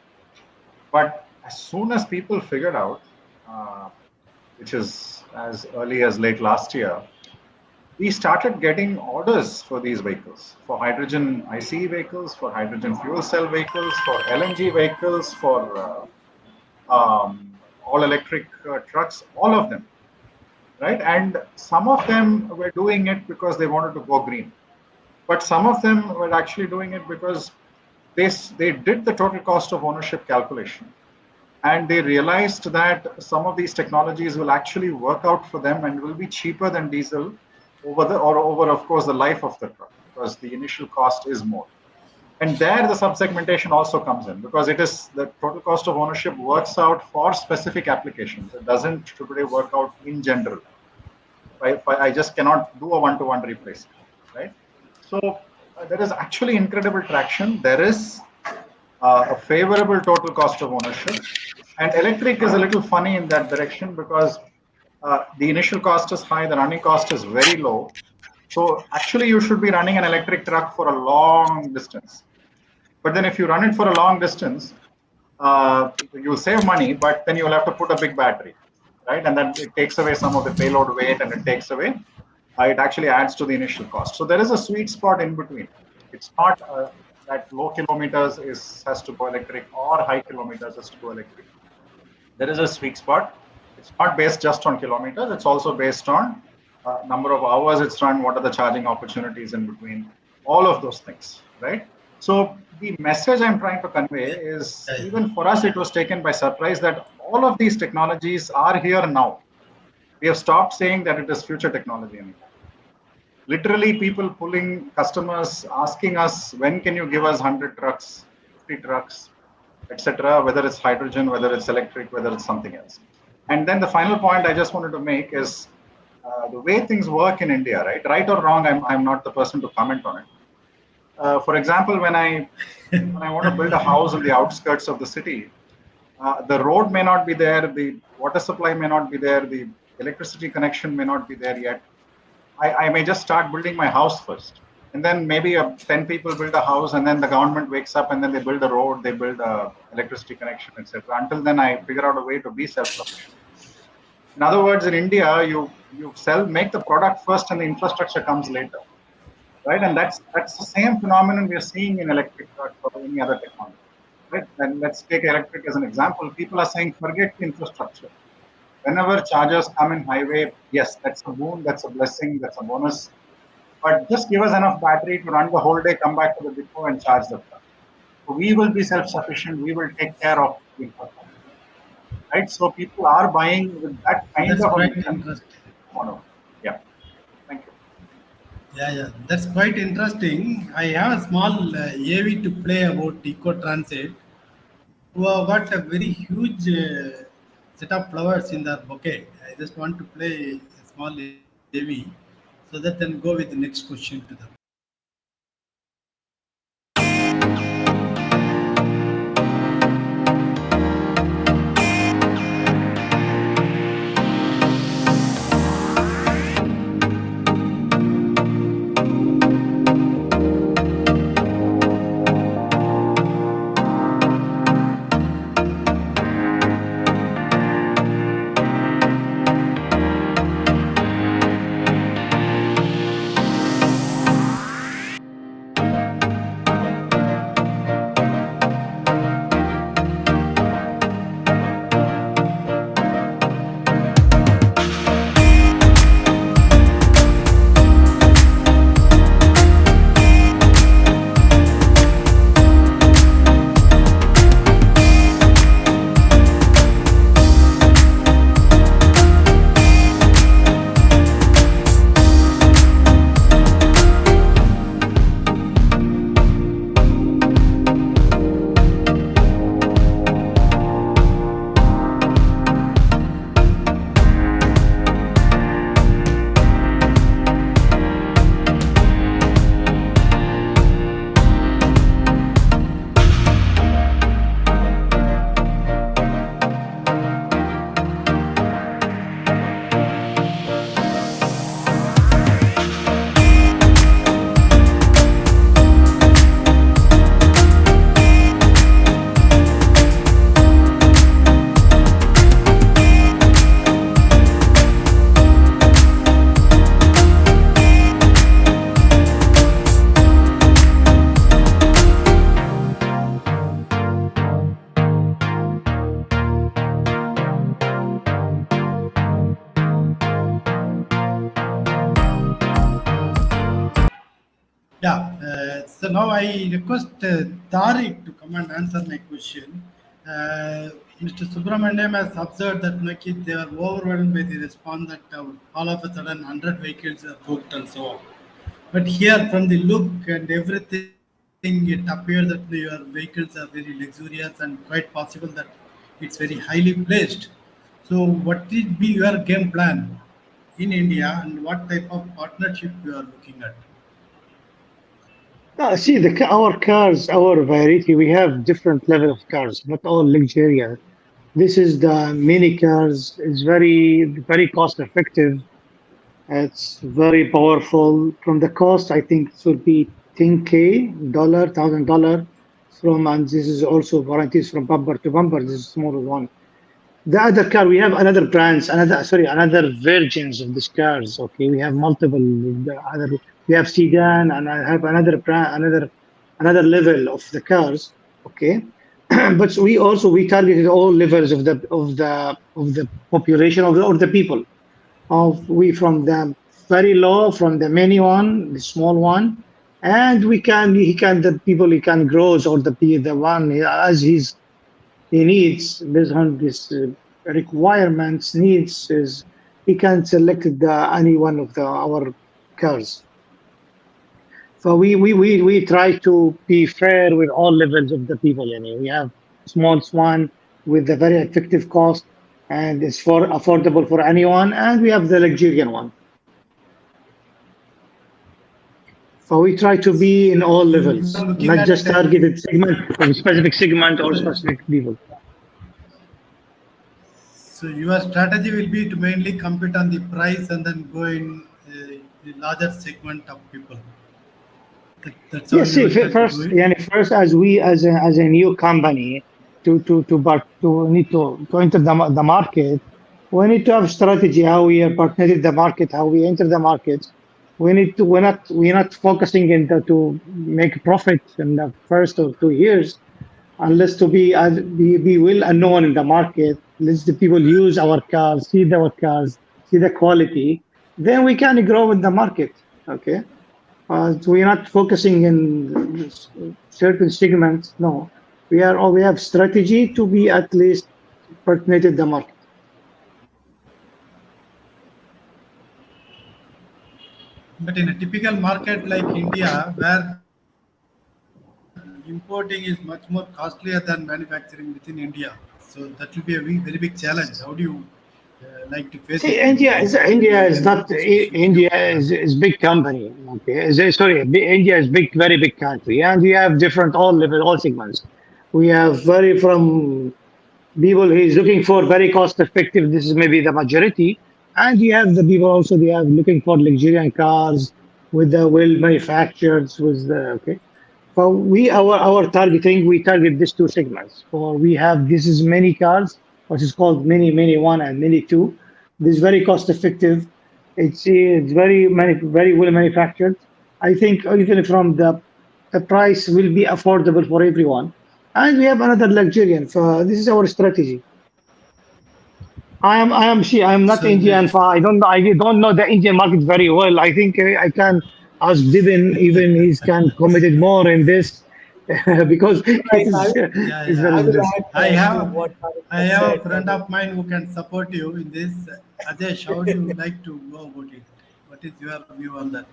But as soon as people figured out, which is as early as late last year, we started getting orders for these vehicles, for hydrogen ICE vehicles, for hydrogen fuel cell vehicles, for LNG vehicles, for all electric trucks, all of them, right? And some of them were doing it because they wanted to go green. But some of them were actually doing it because they did the total cost of ownership calculation. And they realized that some of these technologies will actually work out for them and will be cheaper than diesel over, of course, the life of the truck, because the initial cost is more. And there the subsegmentation also comes in, because it is the total cost of ownership works out for specific applications. It doesn't today work out in general. I just cannot do a one-to-one replacement, right? So there is actually incredible traction. There is a favorable total cost of ownership. And electric is a little funny in that direction because the initial cost is high, the running cost is very low. So actually you should be running an electric truck for a long distance. But then if you run it for a long distance, you'll save money, but then you'll have to put a big battery, right? And then it takes away some of the payload weight and it takes away it actually adds to the initial cost. So there is a sweet spot in between. It's not that low kilometers has to go electric or high kilometers has to go electric. There is a sweet spot. It's not based just on kilometers. It's also based on number of hours it's run, what are the charging opportunities in between, all of those things, right? So the message I'm trying to convey is, even for us, it was taken by surprise that all of these technologies are here now. We have stopped saying that it is future technology anymore. Literally, people pulling customers, asking us, when can you give us 100 trucks, 50 trucks, etc., whether it's hydrogen, whether it's electric, whether it's something else. And then the final point I just wanted to make is the way things work in India, right or wrong, I'm not the person to comment on it. For example, when I want to build a house in the outskirts of the city, the road may not be there, the water supply may not be there, the electricity connection may not be there yet. I may just start building my house first. And then maybe 10 people build a house, and then the government wakes up and then they build a road, they build a electricity connection, etc. Until then, I figure out a way to be self-sufficient. In other words, in India, you make the product first and the infrastructure comes later, right? And that's the same phenomenon we are seeing in electric trucks or any other technology, right? And let's take electric as an example. People are saying, forget the infrastructure. Whenever chargers come in highway, yes, that's a boon, that's a blessing, that's a bonus. But just give us enough battery to run the whole day, come back to the depot and charge the truck. So we will be self-sufficient. We will take care of the infrastructure. Right? So people are buying with that kind That's of quite interesting. Yeah. Thank you. Yeah, that's quite interesting. I have a small AV to play about Ecotranzit, who have got a very huge set of flowers in their bouquet. I just want to play a small AV so that then go with the next question to them. Yeah, so now I request Tariq to come and answer my question. Mr. Subramanian has observed that they are overwhelmed by the response that all of a sudden 100 vehicles are booked and so on. But here, from the look and everything, it appears that your vehicles are very luxurious and quite possible that it's very highly placed. So, what would be your game plan in India, and what type of partnership you are looking at? See, our cars, our variety, we have different level of cars, not all luxurious. This is the mini cars. It's very cost effective. It's very powerful. From the cost, I think it should be 10K dollar, $1,000 from, and this is also warranties from bumper to bumper. This is a small one. The other car, we have another brands, another versions of these cars. Okay, we have multiple other. We have sedan, and I have another brand, another level of the cars. Okay, but we targeted all levels of the population of the people. We from the very low, from the mini one, the small one, and the people he can grow, or the one as he needs based on his requirements needs is he can select any one of our cars. So we try to be fair with all levels of the people. We have small one with a very effective cost and it's for affordable for anyone, and we have the luxurious one. So we try to be in all levels, You are looking not at just targeted segment or specific segment or specific people. So your strategy will be to mainly compete on the price and then go in the larger segment of people. That's how Yes, you see, will try to do first, it. first, as we as a new company to need to enter the market, we need to have strategy how we are partnering the market, how we enter the market. We're not focusing into to make profit in the first or 2 years, unless to be well known in the market. Let the people use our cars, see our cars, see the quality, then we can grow in the market. Okay. So we're not focusing in certain segments. No, we have strategy to be at least penetrate the market. But in a typical market like India, where importing is much more costlier than manufacturing within India, so that will be a very big challenge. How do you like to face See, it? Maybe India you is can not put this question to India you. is big company. Okay, India is big, very big country, and we have different all segments. We have very from people who is looking for very cost effective. This is maybe the majority, and you have the people also they are looking for luxurious cars with the well manufactured with the okay. For our targeting, we target these two segments. For we have this is many cars, what is called mini one and mini two. This is very cost effective. It's very well manufactured. I think even from the price will be affordable for everyone. And we have another luxurian. So this is our strategy. I am not So Indian. next, I don't know the Indian market very well. I think I can ask Dipin, even he's can committed more in this because Right. yeah, it's yeah. I very will this. add I to have what Tariq I has have a said. friend of mine who can support you in this. Ajesh, how do you like to go about it? What is your view on that?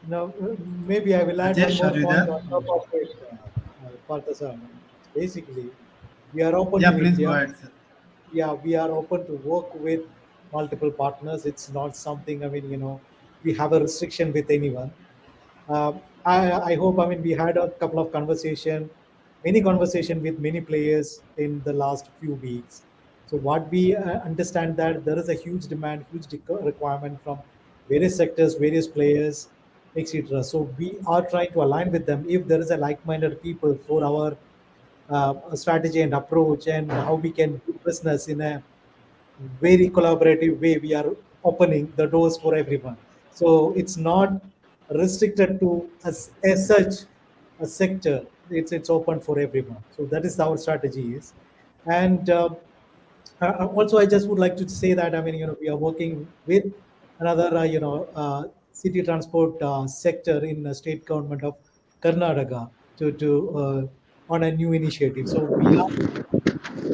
Now, maybe I will add one Ajesh, more are you point there? on top of it, Parthasan. Basically, we are open Yeah, in please go India. ahead, sir. Yeah, we are open to work with multiple partners. It's not something, we have a restriction with anyone. I hope, we had a couple of many conversation with many players in the last few weeks. So what we understand that there is a huge demand, requirement from various sectors, various players, etc. So we are trying to align with them if there is a like-minded people for our strategy and approach and how we can do business in a very collaborative way. We are opening the doors for everyone, so it's not restricted to as such a sector. It's open for everyone, so that is our strategy is. And also I just would like to say that we are working with another city transport sector in the state government of Karnataka to on a new initiative. So we are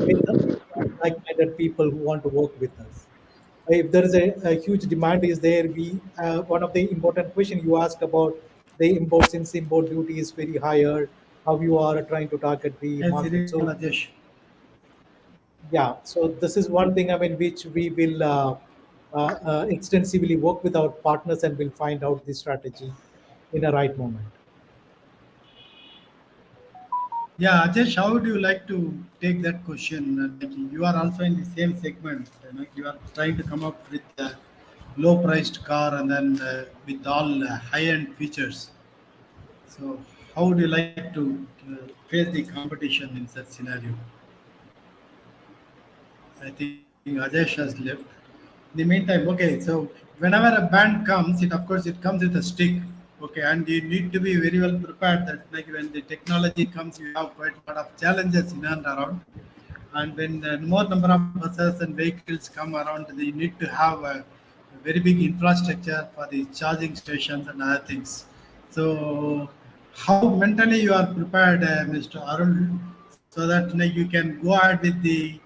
with like-minded people who want to work with us. If there is a huge demand is there, we one of the important question you ask about the import, since import duty is very higher, how you are trying to target the Yes, it market. is So Ajesh. yeah, so this is one thing which we will extensively work with our partners and will find out the strategy in a right moment. Yeah, Ajesh, how do you like to take that question? Like you are also in the same segment. You are trying to come up with a low-priced car and then with all high-end features. So, how would you like to face the competition in such scenario? I think AJesh has left. In the meantime, okay, so whenever a band comes, it of course it comes with a stick, okay, and you need to be very well prepared that like when the technology comes, you have quite a lot of challenges in and around. And when more number of buses and vehicles come around, you need to have a very big infrastructure for the charging stations and other things. So, how mentally you are prepared, Mr. Arul, so that you can go ahead with the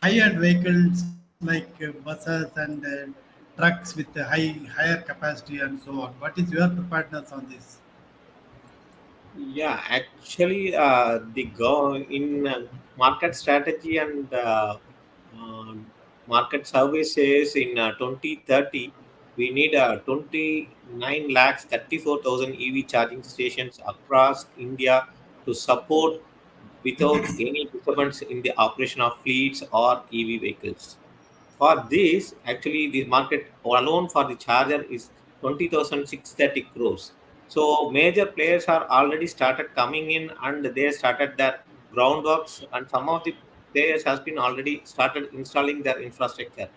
high-end vehicles like buses and trucks with the higher capacity and so on. What is your preparedness on this? Yeah, actually, the go in market strategy and market services in 2030, we need 29 lakhs 34,000 EV charging stations across India to support without any disturbance in the operation of fleets or EV vehicles. For this, actually, the market alone for the charger is 20,630 crores. So major players are already started coming in and they started their groundworks, and some of the players has been already started installing their infrastructure.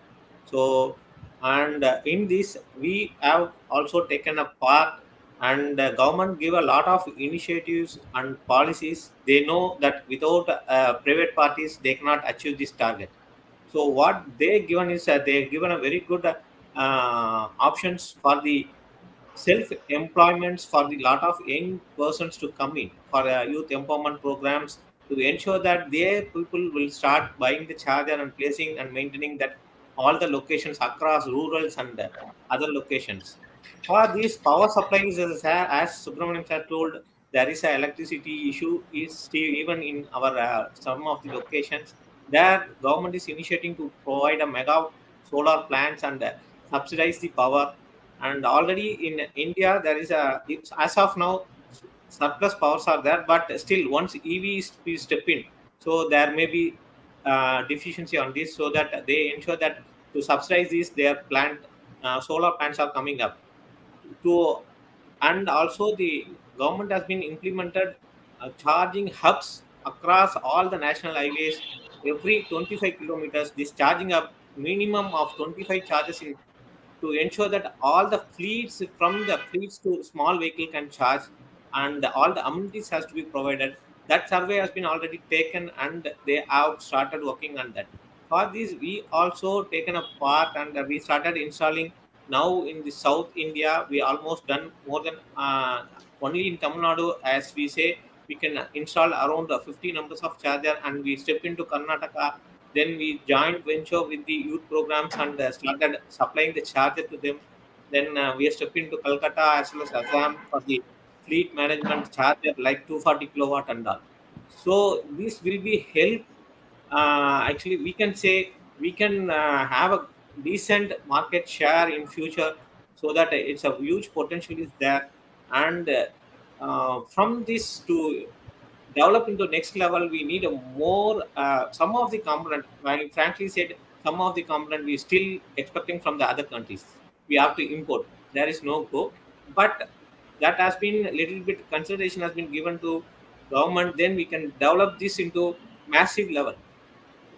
So and in this we have also taken a part, and government give a lot of initiatives and policies. They know that without private parties they cannot achieve this target. So what they given is they given a very good options for the self-employments for the lot of young persons to come in for youth empowerment programs to ensure that their people will start buying the charger and placing and maintaining that all the locations across rurals and other locations. For these power supplies, as Subramanian sir told, there is a electricity issue is still even in our some of the locations. There, government is initiating to provide a mega solar plants and subsidize the power. And already in India, there is as of now, surplus powers are there, but still once EVs we step in, so there may be deficiency on this, so that they ensure that to subsidize this, their plant solar plants are coming up to. And also the government has been implemented charging hubs across all the national highways. Every 25 kilometers this charging up minimum of 25 charges in, to ensure that all the fleets from the fleets to small vehicle can charge, and all the amenities has to be provided. That survey has been already taken and they have started working on that. For this we also taken a part, and we started installing now in the South India. We almost done more than only in Tamil Nadu, as we say, we can install around 50 numbers of charger, and we step into Karnataka. Then we joined venture with the youth programs and started supplying the charger to them. Then we are stepping into Calcutta as well as Assam for the fleet management charger like 240 kilowatt and all. So this will be help. Actually, we can say we can have a decent market share in future, so that it's a huge potential is there. And from this to develop into next level, we need a more some of the component. Well, frankly said, some of the component we still expecting from the other countries. We have to import. There is no go, but that has been a little bit consideration has been given to government. Then we can develop this into massive level.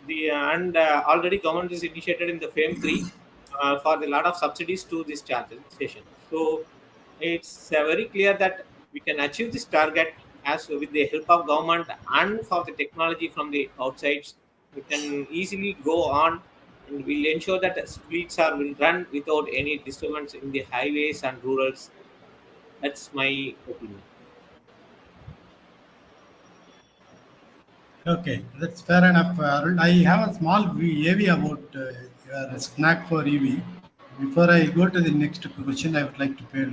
The and already government is initiated in the FAME 3 for the lot of subsidies to this charging station. So it's very clear that we can achieve this target as with the help of government and for the technology from the outsides. We can easily go on, and we'll ensure that the fleets are will run without any disturbance in the highways and rurals. That's my opinion. Okay, that's fair enough, Arul. I have a small AV about your snack for EV. Before I go to the next question, I would like to pay.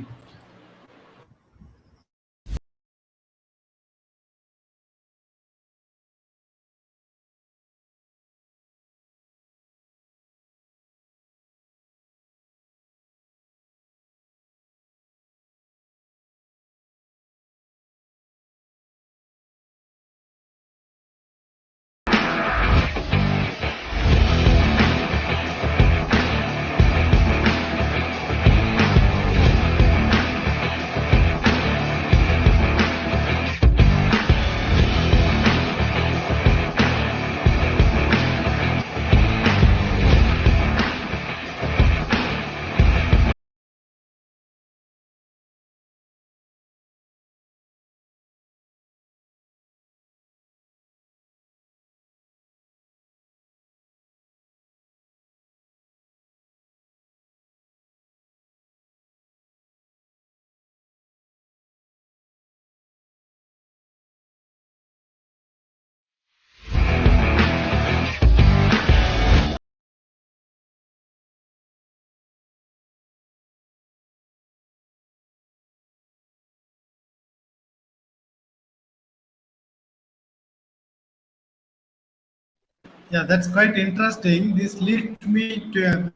Yeah, that's quite interesting. This leads me to a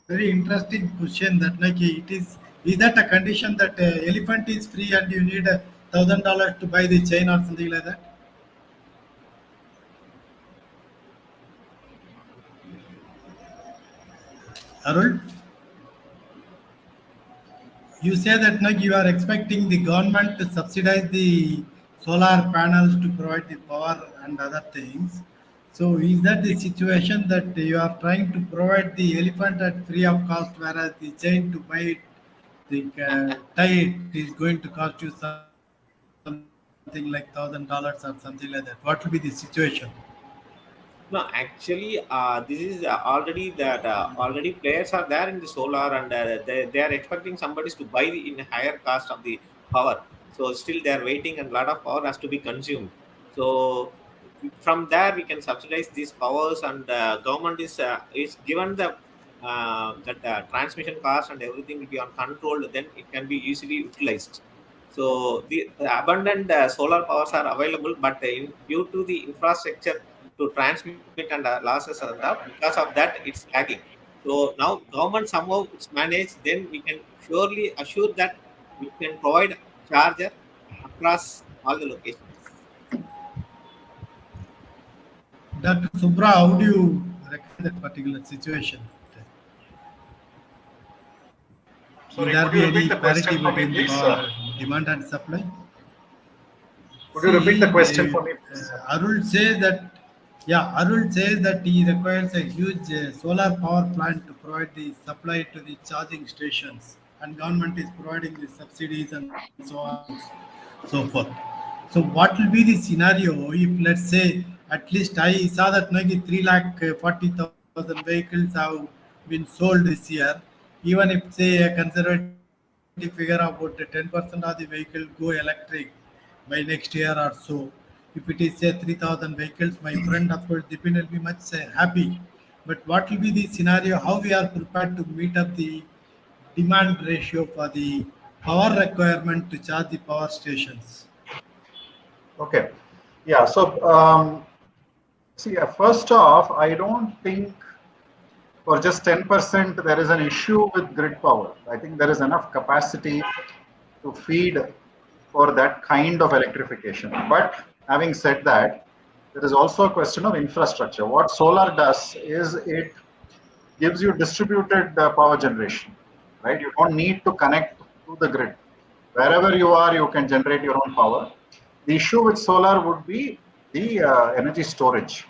very interesting question that like is that a condition that elephant is free and you need $1,000 to buy the chain or something like that? Arul, you say that like you are expecting the government to subsidize the solar panels to provide the power and other things. So is that the situation that you are trying to provide the elephant at free of cost, whereas the chain to buy it, the tie it is going to cost you something like $1,000 or something like that? What will be the situation? No, actually, this is already that already players are there in the solar, and they are expecting somebody to buy in higher cost of the power. So still they are waiting, and a lot of power has to be consumed. So from there we can subsidize these powers, and government is given the that transmission cost and everything will be on control. Then it can be easily utilized. So the abundant solar powers are available, but due to the infrastructure to transmit and losses and that, because of that it's lagging. So now government somehow it's managed, then we can surely assure that we can provide charger across all the locations. Dr. Subra, how do you recommend that particular situation? Will Sorry, there could be you any repeat the parity question for me, between the please? demand and supply? Could you repeat the See, question for me, please? Arul says that he requires a huge solar power plant to provide the supply to the charging stations, and government is providing the subsidies and so on and so forth. So, what will be the scenario if, let's say, at least I saw that maybe 3,40,000 vehicles have been sold this year, even if, say, a conservative figure about 10% of the vehicle go electric by next year or so. If it is say 3,000 vehicles, my friend, of course, Dipin will be much happy. But what will be the scenario? How we are prepared to meet up the demand ratio for the power requirement to charge the power stations? Okay. Yeah. So, see, first off, I don't think for just 10% there is an issue with grid power. I think there is enough capacity to feed for that kind of electrification. But having said that, there is also a question of infrastructure. What solar does is it gives you distributed power generation, right? You don't need to connect to the grid. Wherever you are, you can generate your own power. The issue with solar would be the energy storage.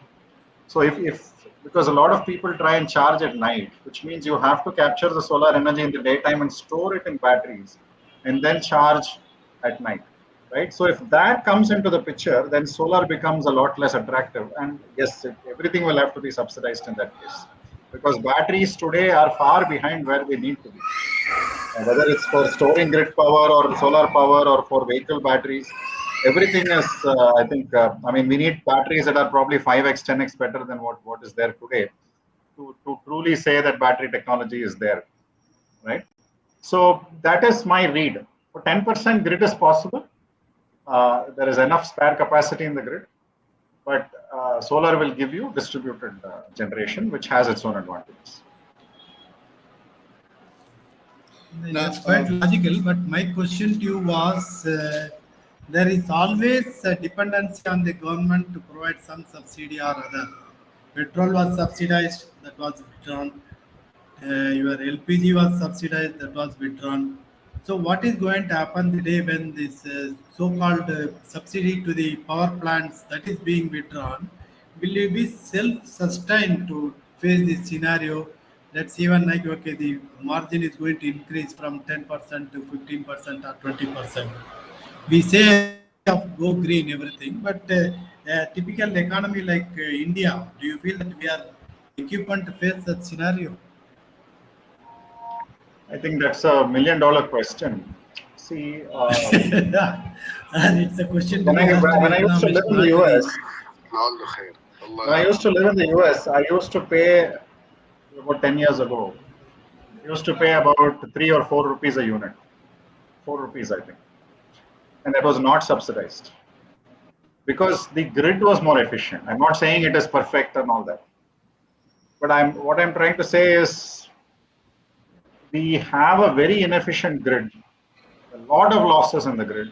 So if because a lot of people try and charge at night, which means you have to capture the solar energy in the daytime and store it in batteries and then charge at night, right? So if that comes into the picture, then solar becomes a lot less attractive. And yes, everything will have to be subsidized in that case, because batteries today are far behind where they need to be. Whether it's for storing grid power or solar power or for vehicle batteries, everything is, I think, I mean, we need batteries that are probably 5x, 10x better than what is there today to truly say that battery technology is there, right? So that is my read. For 10% grid is possible. There is enough spare capacity in the grid, but solar will give you distributed generation, which has its own advantages. That's quite logical, but my question to you was there is always a dependency on the government to provide some subsidy or other. Petrol was subsidized, that was withdrawn. Your LPG was subsidized, that was withdrawn. So, what is going to happen the day when this so-called subsidy to the power plants that is being withdrawn? Will you be self-sustained to face this scenario? Let's even like okay, the margin is going to increase from 10% to 15% or 20%. We say of go green everything, but a typical economy like India, do you feel that we are equipped to face that scenario? I think that's $1 million question. See, And it's a question to when be asked to the I used to live economist, in the not to US, the. when I used to live in the US, I used to pay about 10 years ago. I used to pay about 3 or 4 rupees a unit, 4 rupees, I think, and that was not subsidized. because the grid was more efficient. I'm not saying it is perfect and all that. But what I'm trying to say is we have a very inefficient grid, a lot of losses in the grid.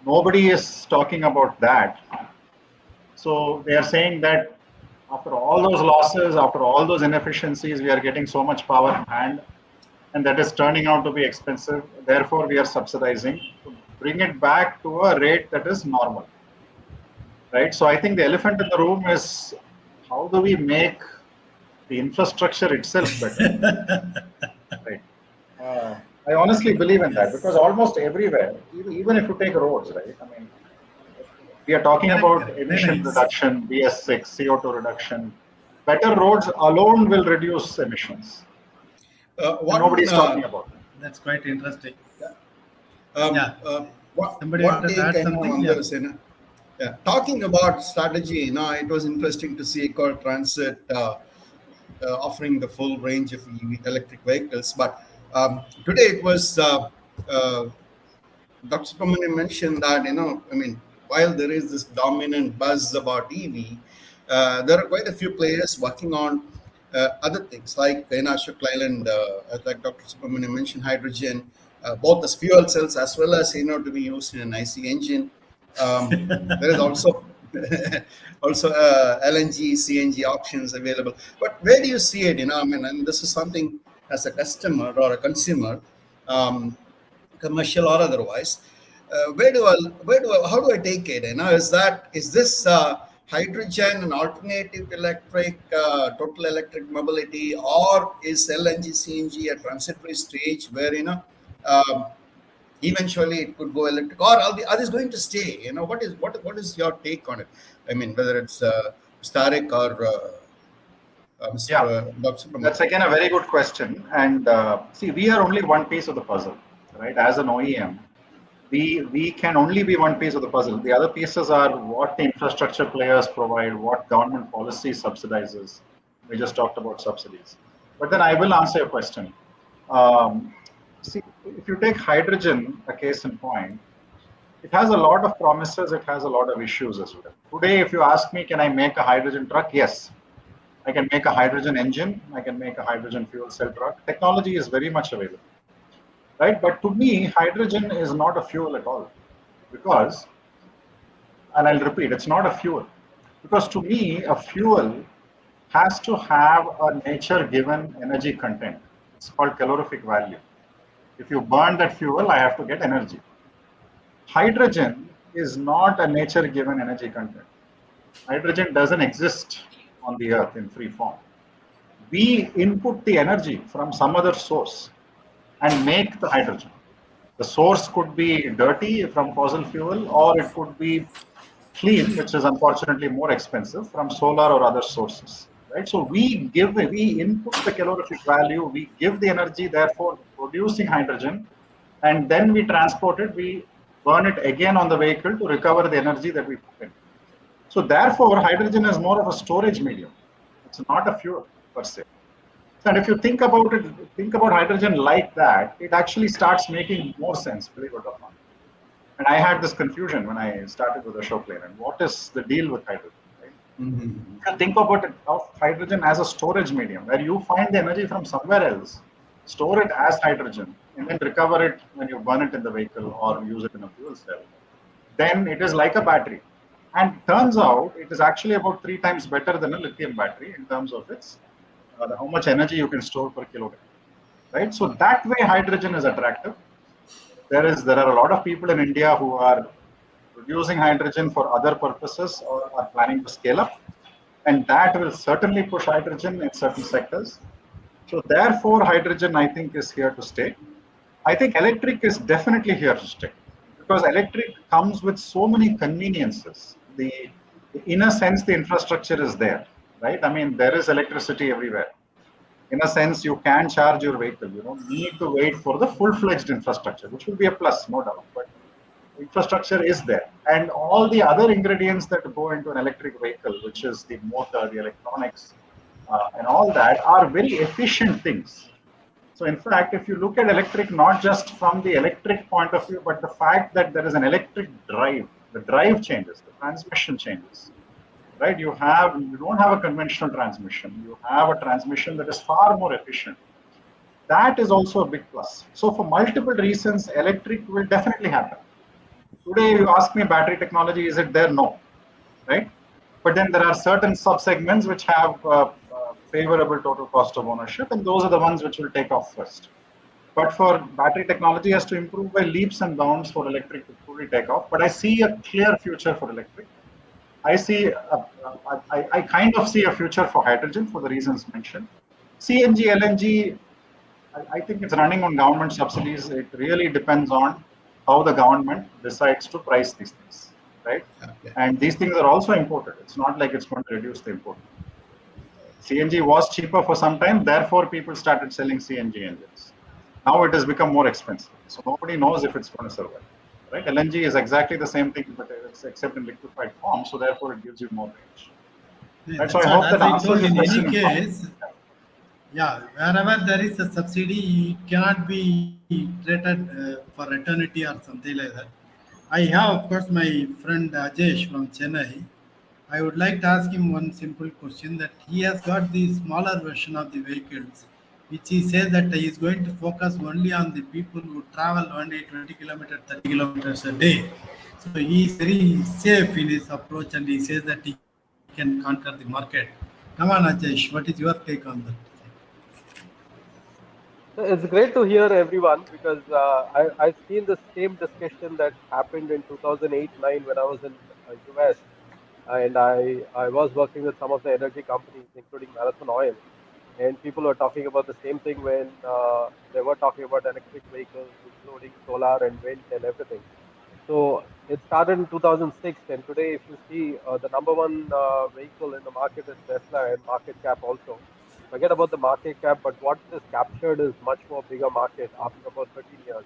Nobody is talking about that. So they are saying that after all those losses, after all those inefficiencies, we are getting so much power and that is turning out to be expensive. Therefore, we are subsidizing to bring it back to a rate that is normal. Right? So I think the elephant in the room is how do we make the infrastructure itself better? Right. I honestly believe in that because almost everywhere, even if you take roads, right? I mean, we are talking about emission reduction, BS6, CO2 reduction. Better roads alone will reduce emissions. Nobody's talking about it. That's quite interesting. One take I know on this, talking about strategy, it was interesting to see Ecotranzit offering the full range of electric vehicles. But today it was Dr. Subramanian mentioned that, I mean, while there is this dominant buzz about EV, there are quite a few players working on other things like Ashok, Leyland, like Dr. Subramanian mentioned, hydrogen, both as fuel cells as well as to be used in an IC engine. There is also LNG, CNG options available. But where do you see it? I mean, and this is something as a customer or a consumer, commercial or otherwise. How do I take it? Is this hydrogen an alternative electric, total electric mobility, or is LNG, CNG a transitory stage where eventually it could go electric, or are these going to stay? What is your take on it? I mean, whether it's Tariq or Mr. Dr. That's again a very good question. And see, we are only one piece of the puzzle, right? As an OEM, we can only be one piece of the puzzle. The other pieces are what the infrastructure players provide, what government policy subsidizes. We just talked about subsidies. But then I will answer your question. See, if you take hydrogen, a case in point, it has a lot of promises, it has a lot of issues as well. Today, if you ask me, can I make a hydrogen truck? Yes. I can make a hydrogen engine, I can make a hydrogen fuel cell truck. Technology is very much available. Right? But to me, hydrogen is not a fuel at all. Because, and I'll repeat, it's not a fuel. Because to me, a fuel has to have a nature-given energy content. It's called calorific value. If you burn that fuel, I have to get energy. Hydrogen is not a nature-given energy content. Hydrogen doesn't exist on the earth in free form. We input the energy from some other source and make the hydrogen. The source could be dirty from fossil fuel, or it could be clean, which is unfortunately more expensive, from solar or other sources. Right? So we input the calorific value, we give the energy, therefore producing hydrogen, and then we transport it, we burn it again on the vehicle to recover the energy that we put in. So therefore, hydrogen is more of a storage medium. It's not a fuel per se. And if you think about it, think about hydrogen like that, it actually starts making more sense, believe it or not. And I had this confusion when I started with Ashok Leyland. What is the deal with hydrogen? Right? Think about it of hydrogen as a storage medium, where you find the energy from somewhere else, store it as hydrogen, and then recover it when you burn it in the vehicle or use it in a fuel cell. Then it is like a battery. And turns out it is actually about 3 times better than a lithium battery in terms of its how much energy you can store per kilogram. Right? So that way hydrogen is attractive. There are a lot of people in India who are producing hydrogen for other purposes or are planning to scale up. And that will certainly push hydrogen in certain sectors. So therefore, hydrogen, I think, is here to stay. I think electric is definitely here to stay because electric comes with so many conveniences. In a sense, the infrastructure is there, right? I mean, there is electricity everywhere. In a sense, you can charge your vehicle. You don't need to wait for the full-fledged infrastructure, which will be a plus, no doubt. But infrastructure is there. And all the other ingredients that go into an electric vehicle, which is the motor, the electronics, and all that, are very efficient things. So in fact, if you look at electric, not just from the electric point of view, but the fact that there is an electric drive, the drive changes, the transmission changes, right? You don't have a conventional transmission. You have a transmission that is far more efficient. That is also a big plus. So for multiple reasons, electric will definitely happen. Today, you ask me battery technology, is it there? No, right? But then there are certain subsegments which have favorable total cost of ownership, and those are the ones which will take off first. But for battery technology has to improve by leaps and bounds for electric to truly take off. But I see a clear future for electric. I kind of see a future for hydrogen for the reasons mentioned. CNG, LNG, I think it's running on government subsidies. It really depends on how the government decides to price these things, right? Okay. And these things are also imported. It's not like it's going to reduce the import. CNG was cheaper for some time, therefore people started selling CNG engines. Now it has become more expensive. So nobody knows if it's going to survive, right? LNG is exactly the same thing, but it's except in liquefied form. So therefore it gives you more range. Yeah, Right? So I that's hope what, that as I answers told, your in any question. case, yeah, wherever there is a subsidy, it cannot be treated for eternity or something like that. I have, of course, my friend AJesh from Chennai. I would like to ask him one simple question, that he has got the smaller version of the vehicles, which he says that he is going to focus only on the people who travel only 20 kilometers, 30 kilometers a day. So he is very safe in his approach, and he says that he can conquer the market. Come on, AJesh, what is your take on that? It's great to hear everyone because I've seen the same discussion that happened in 2008-9 when I was in US, and I was working with some of the energy companies, including Marathon Oil, and people were talking about the same thing when they were talking about electric vehicles, including solar and wind and everything. So it started in 2006, and today, if you see, the number one vehicle in the market is Tesla, and market cap also. Forget about the market cap, but what it is captured is much more bigger market after about 13 years.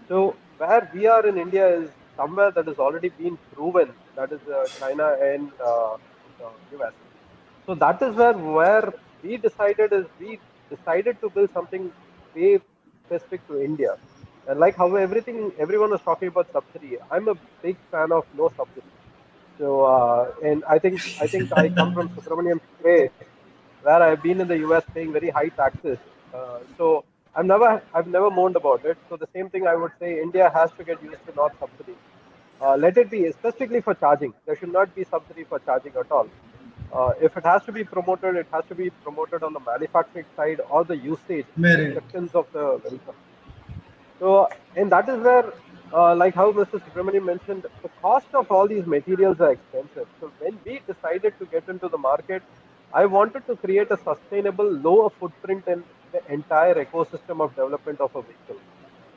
So where we are in India is somewhere that has already been proven, that is China and US. So that is where we decided to build something way specific to India. And like how everyone was talking about subsidy, I'm a big fan of no subsidy. So and I think I come from Subramanian place where I've been in the US paying very high taxes. So I've never moaned about it. So the same thing I would say, India has to get used to not subsidy. Let it be specifically for charging. There should not be subsidy for charging at all. If it has to be promoted, it has to be promoted on the manufacturing side or the usage, the Merit. acceptance of the vehicle. So, and that is where, like how Mr. Subramanian mentioned, the cost of all these materials are expensive. So when we decided to get into the market, I wanted to create a sustainable, lower footprint in the entire ecosystem of development of a vehicle.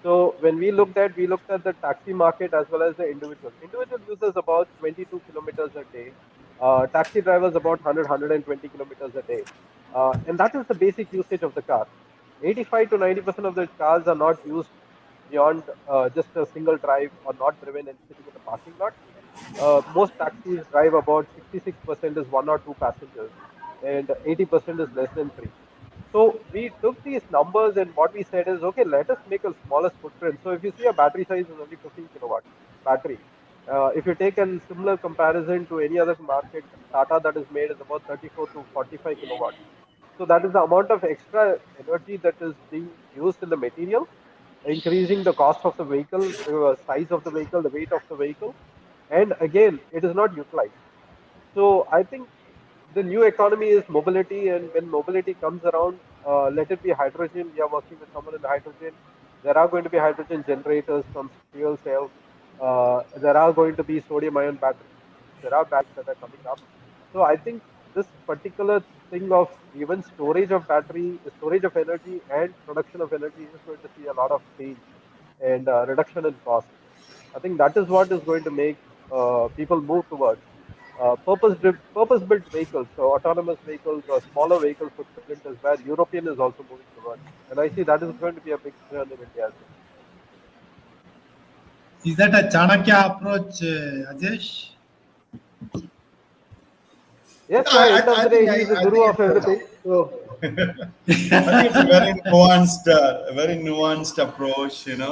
So when we looked at the taxi market as well as the individual. Individual users about 22 kilometers a day. Taxi drivers about 120 kilometers a day. And that is the basic usage of the car. 85 to 90% of the cars are not used beyond just a single drive or not driven and sitting in the parking lot. Most taxis drive about 66% is one or two passengers, and 80% is less than three. So we took these numbers and what we said is, okay, let us make a smallest footprint. So if you see a battery size is only 15 kilowatt battery. If you take a similar comparison to any other market, Tata that is made is about 34 to 45 kilowatt. So that is the amount of extra energy that is being used in the material, increasing the cost of the vehicle, size of the vehicle, the weight of the vehicle, and again, it is not utilized. So I think the new economy is mobility, and when mobility comes around, let it be hydrogen. We are working with someone in hydrogen. There are going to be hydrogen generators from fuel cells. There are going to be sodium-ion batteries. There are batteries that are coming up. So I think this particular thing of even storage of battery, storage of energy, and production of energy is going to see a lot of change and reduction in cost. I think that is what is going to make people move towards purpose-built vehicles, so autonomous vehicles or smaller vehicle footprint is where European is also moving towards. And I see that is going to be a big trend in India as well. Is that a Chanakya approach, AJesh? Yes, I, end of I the think day, he is the I guru think of everything. So I think it's a very nuanced approach, and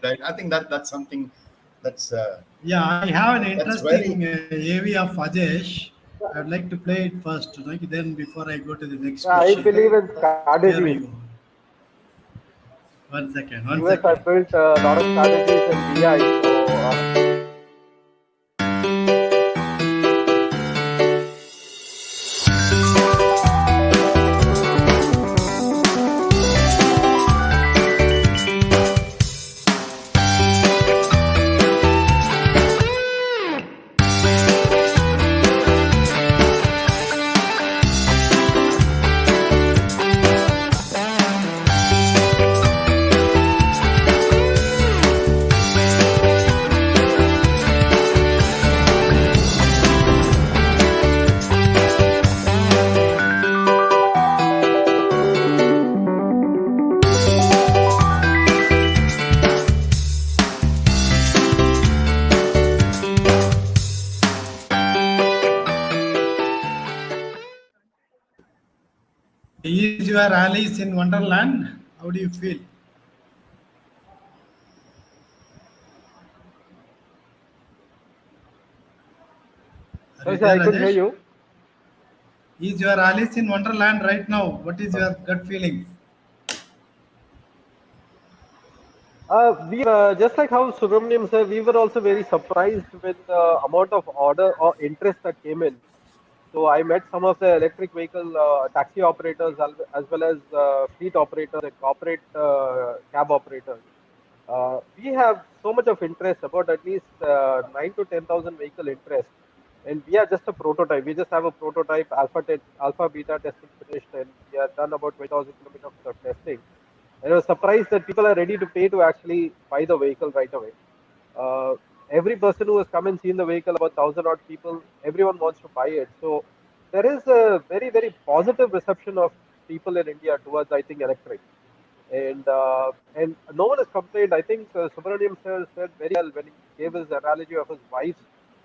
I think that's something That's Yeah, I have an that's very. interesting AV of AJesh. I would like to play it first, then before I go to the next Yeah, I question. believe in Here we strategies. go. One second, one US, I second. built a lot of strategies in BI. So Is your Alice in Wonderland? How do you feel? Are you sorry, sir, there, I couldn't hear Rajesh? you. Is your Alice in Wonderland right now? What is your gut feeling? We just like how Subramanian said, we were also very surprised with the amount of order or interest that came in. So I met some of the electric vehicle taxi operators as well as fleet operators and corporate cab operators. We have so much of interest, about at least 9 to 10,000 vehicle interest, and we are just a prototype. We just have a prototype alpha beta testing finished, and we have done about 20,000 kilometers of testing. And I was surprised that people are ready to pay to actually buy the vehicle right away. Uh, every person who has come and seen the vehicle, about 1,000 odd people, everyone wants to buy it. So there is a very, very positive reception of people in India towards, I think, electric. And no one has complained. I think Subramanian sir said very well when he gave his analogy of his wife's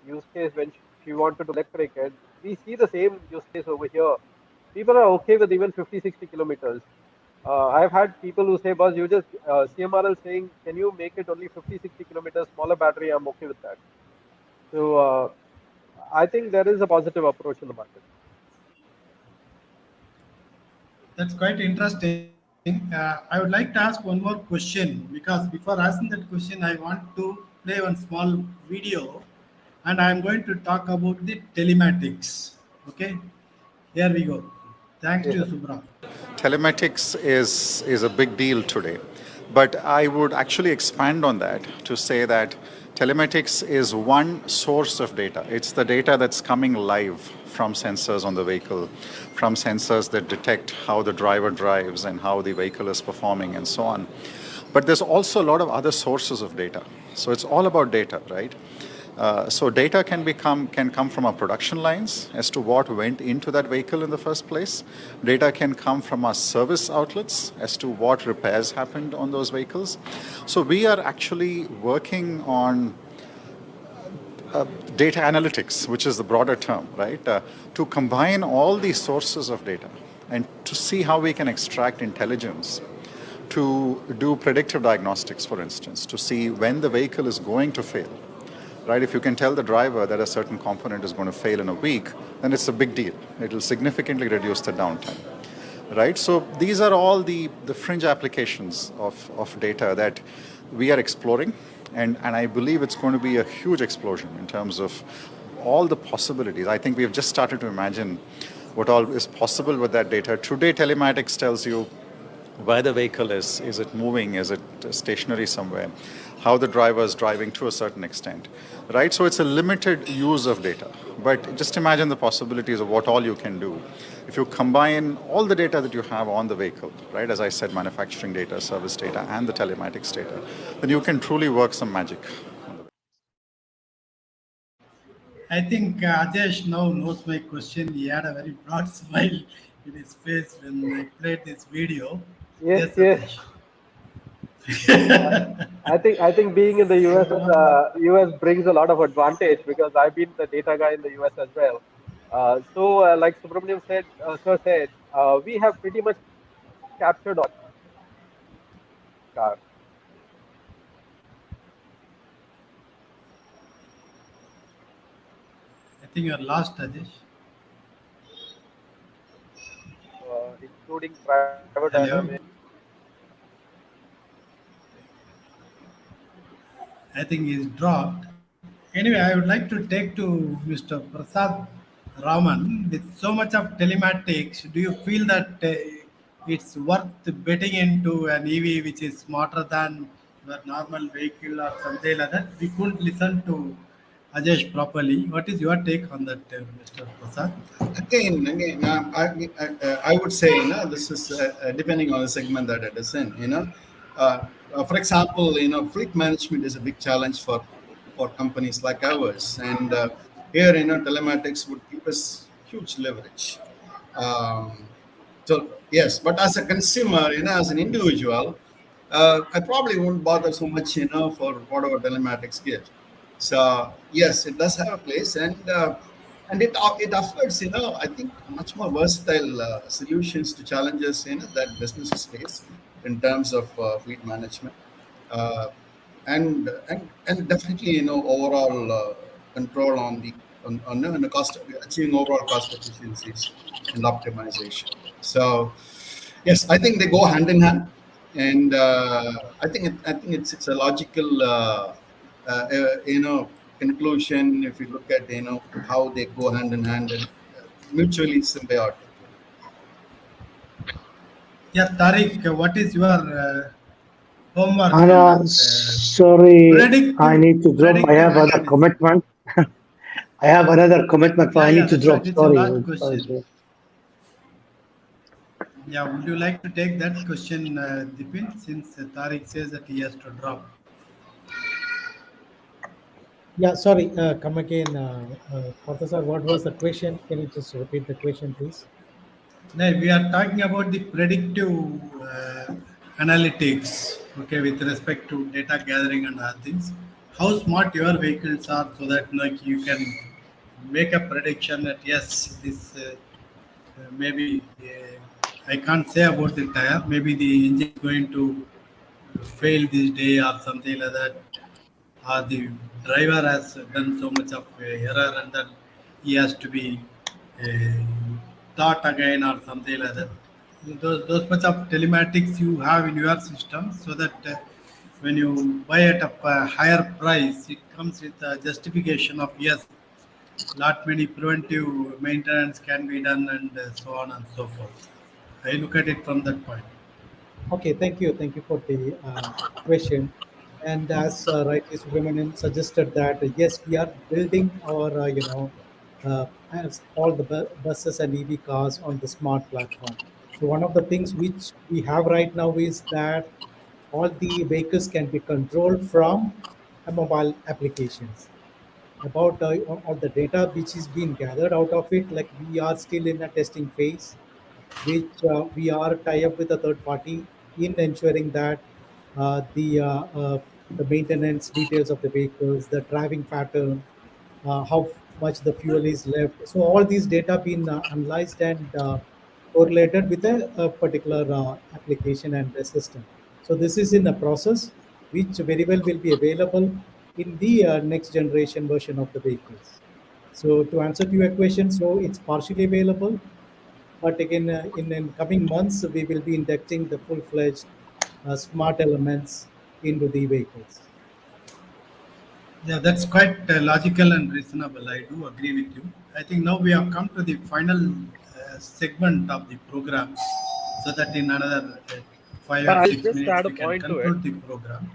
use case when she wanted to electric, and we see the same use case over here. People are okay with even 50, 60 kilometers. I've had people who say, "Boss, you just CMRL saying, can you make it only 50, 60 kilometers smaller battery? I'm okay with that." So I think there is a positive approach in the market. That's quite interesting. I would like to ask one more question because before asking that question, I want to play one small video and I'm going to talk about the telematics. Okay, here we go. Thanks to Yes, you, sir. Subra. Telematics is a big deal today, but I would actually expand on that to say that telematics is one source of data. It's the data that's coming live from sensors on the vehicle, from sensors that detect how the driver drives and how the vehicle is performing and so on. But there's also a lot of other sources of data. So it's all about data, right? So data can come from our production lines as to what went into that vehicle in the first place. Data can come from our service outlets as to what repairs happened on those vehicles. So we are actually working on data analytics, which is the broader term, right? To combine all these sources of data and to see how we can extract intelligence to do predictive diagnostics, for instance, to see when the vehicle is going to fail. Right? If you can tell the driver that a certain component is going to fail in a week, then it's a big deal. It will significantly reduce the downtime. Right? So these are all the fringe applications of data that we are exploring. And I believe it's going to be a huge explosion in terms of all the possibilities. I think we have just started to imagine what all is possible with that data. Today, telematics tells you where the vehicle is it moving, is it stationary somewhere, how the driver is driving to a certain extent, right? So it's a limited use of data, but just imagine the possibilities of what all you can do if you combine all the data that you have on the vehicle, right? As I said, manufacturing data, service data, and the telematics data, then you can truly work some magic. I think Ajesh now knows my question. He had a very broad smile in his face when I played this video. Yes, Yes, yes. Ajesh. I think being in the US brings a lot of advantage because I've been the data guy in the US as well. So like Subramanian said, sir said, we have pretty much captured all car. think you're lost, AJesh. Including private Hello. dynamic. I think he's dropped. Anyway, I would like to take to Mr. Prasad Raman. With so much of telematics, do you feel that it's worth betting into an EV which is smarter than your normal vehicle or something like that? We couldn't listen to Ajesh properly. What is your take on that, Mr. Prasad? Again, I would say, this is depending on the segment that it is in. For example, fleet management is a big challenge for companies like ours, and here, telematics would give us huge leverage. So yes, but as a consumer, as an individual, I probably won't bother so much, for whatever telematics gives. So yes, it does have a place, and it offers, I think much more versatile solutions to challenges, that businesses face in terms of fleet management, and definitely, overall control on the cost, achieving overall cost efficiencies and optimization. So yes, I think they go hand in hand, and I think it's a logical conclusion if you look at how they go hand in hand and mutually symbiotic. Yeah, Tariq, what is your homework on Anna, that? sorry, I need to drop. I have other analysis. commitment. I have another commitment, so I need to that's drop. right. It's Sorry. a last question. Yeah, would you like to take that question, Dipin, since Tariq says that he has to drop? Yeah, sorry, come again. Professor, what was the question? Can you just repeat the question, please? No, we are talking about the predictive analytics, okay, with respect to data gathering and other things. How smart your vehicles are, so that you can make a prediction that yes, this maybe I can't say about the tire. Maybe the engine is going to fail this day or something like that, or the driver has done so much of error and then he has to be uh, taught again or something like that. Those much of telematics you have in your system, so that when you buy at a higher price, it comes with a justification of yes, lot many preventive maintenance can be done and so on and so forth. I look at it from that point. Okay, thank you. Thank you for the question. And as rightly Subramanian suggested that yes, we are building our as all the buses and EV cars on the smart platform. So one of the things which we have right now is that all the vehicles can be controlled from a mobile applications. About all the data which is being gathered out of it, like we are still in a testing phase, which we are tie up with a third party in ensuring that the maintenance details of the vehicles, the driving pattern, how much the fuel is left. So all these data being analyzed and correlated with a particular application and the system. So this is in a process which very well will be available in the next generation version of the vehicles. So to answer to your question, so it's partially available, but again, in coming months, we will be inducting the full-fledged smart elements into the vehicles. Yeah, that's quite logical and reasonable. I do agree with you. I think now we have come to the final segment of the program, so that in another 5 or I'll 6 just minutes add a we can point to it. conclude the program.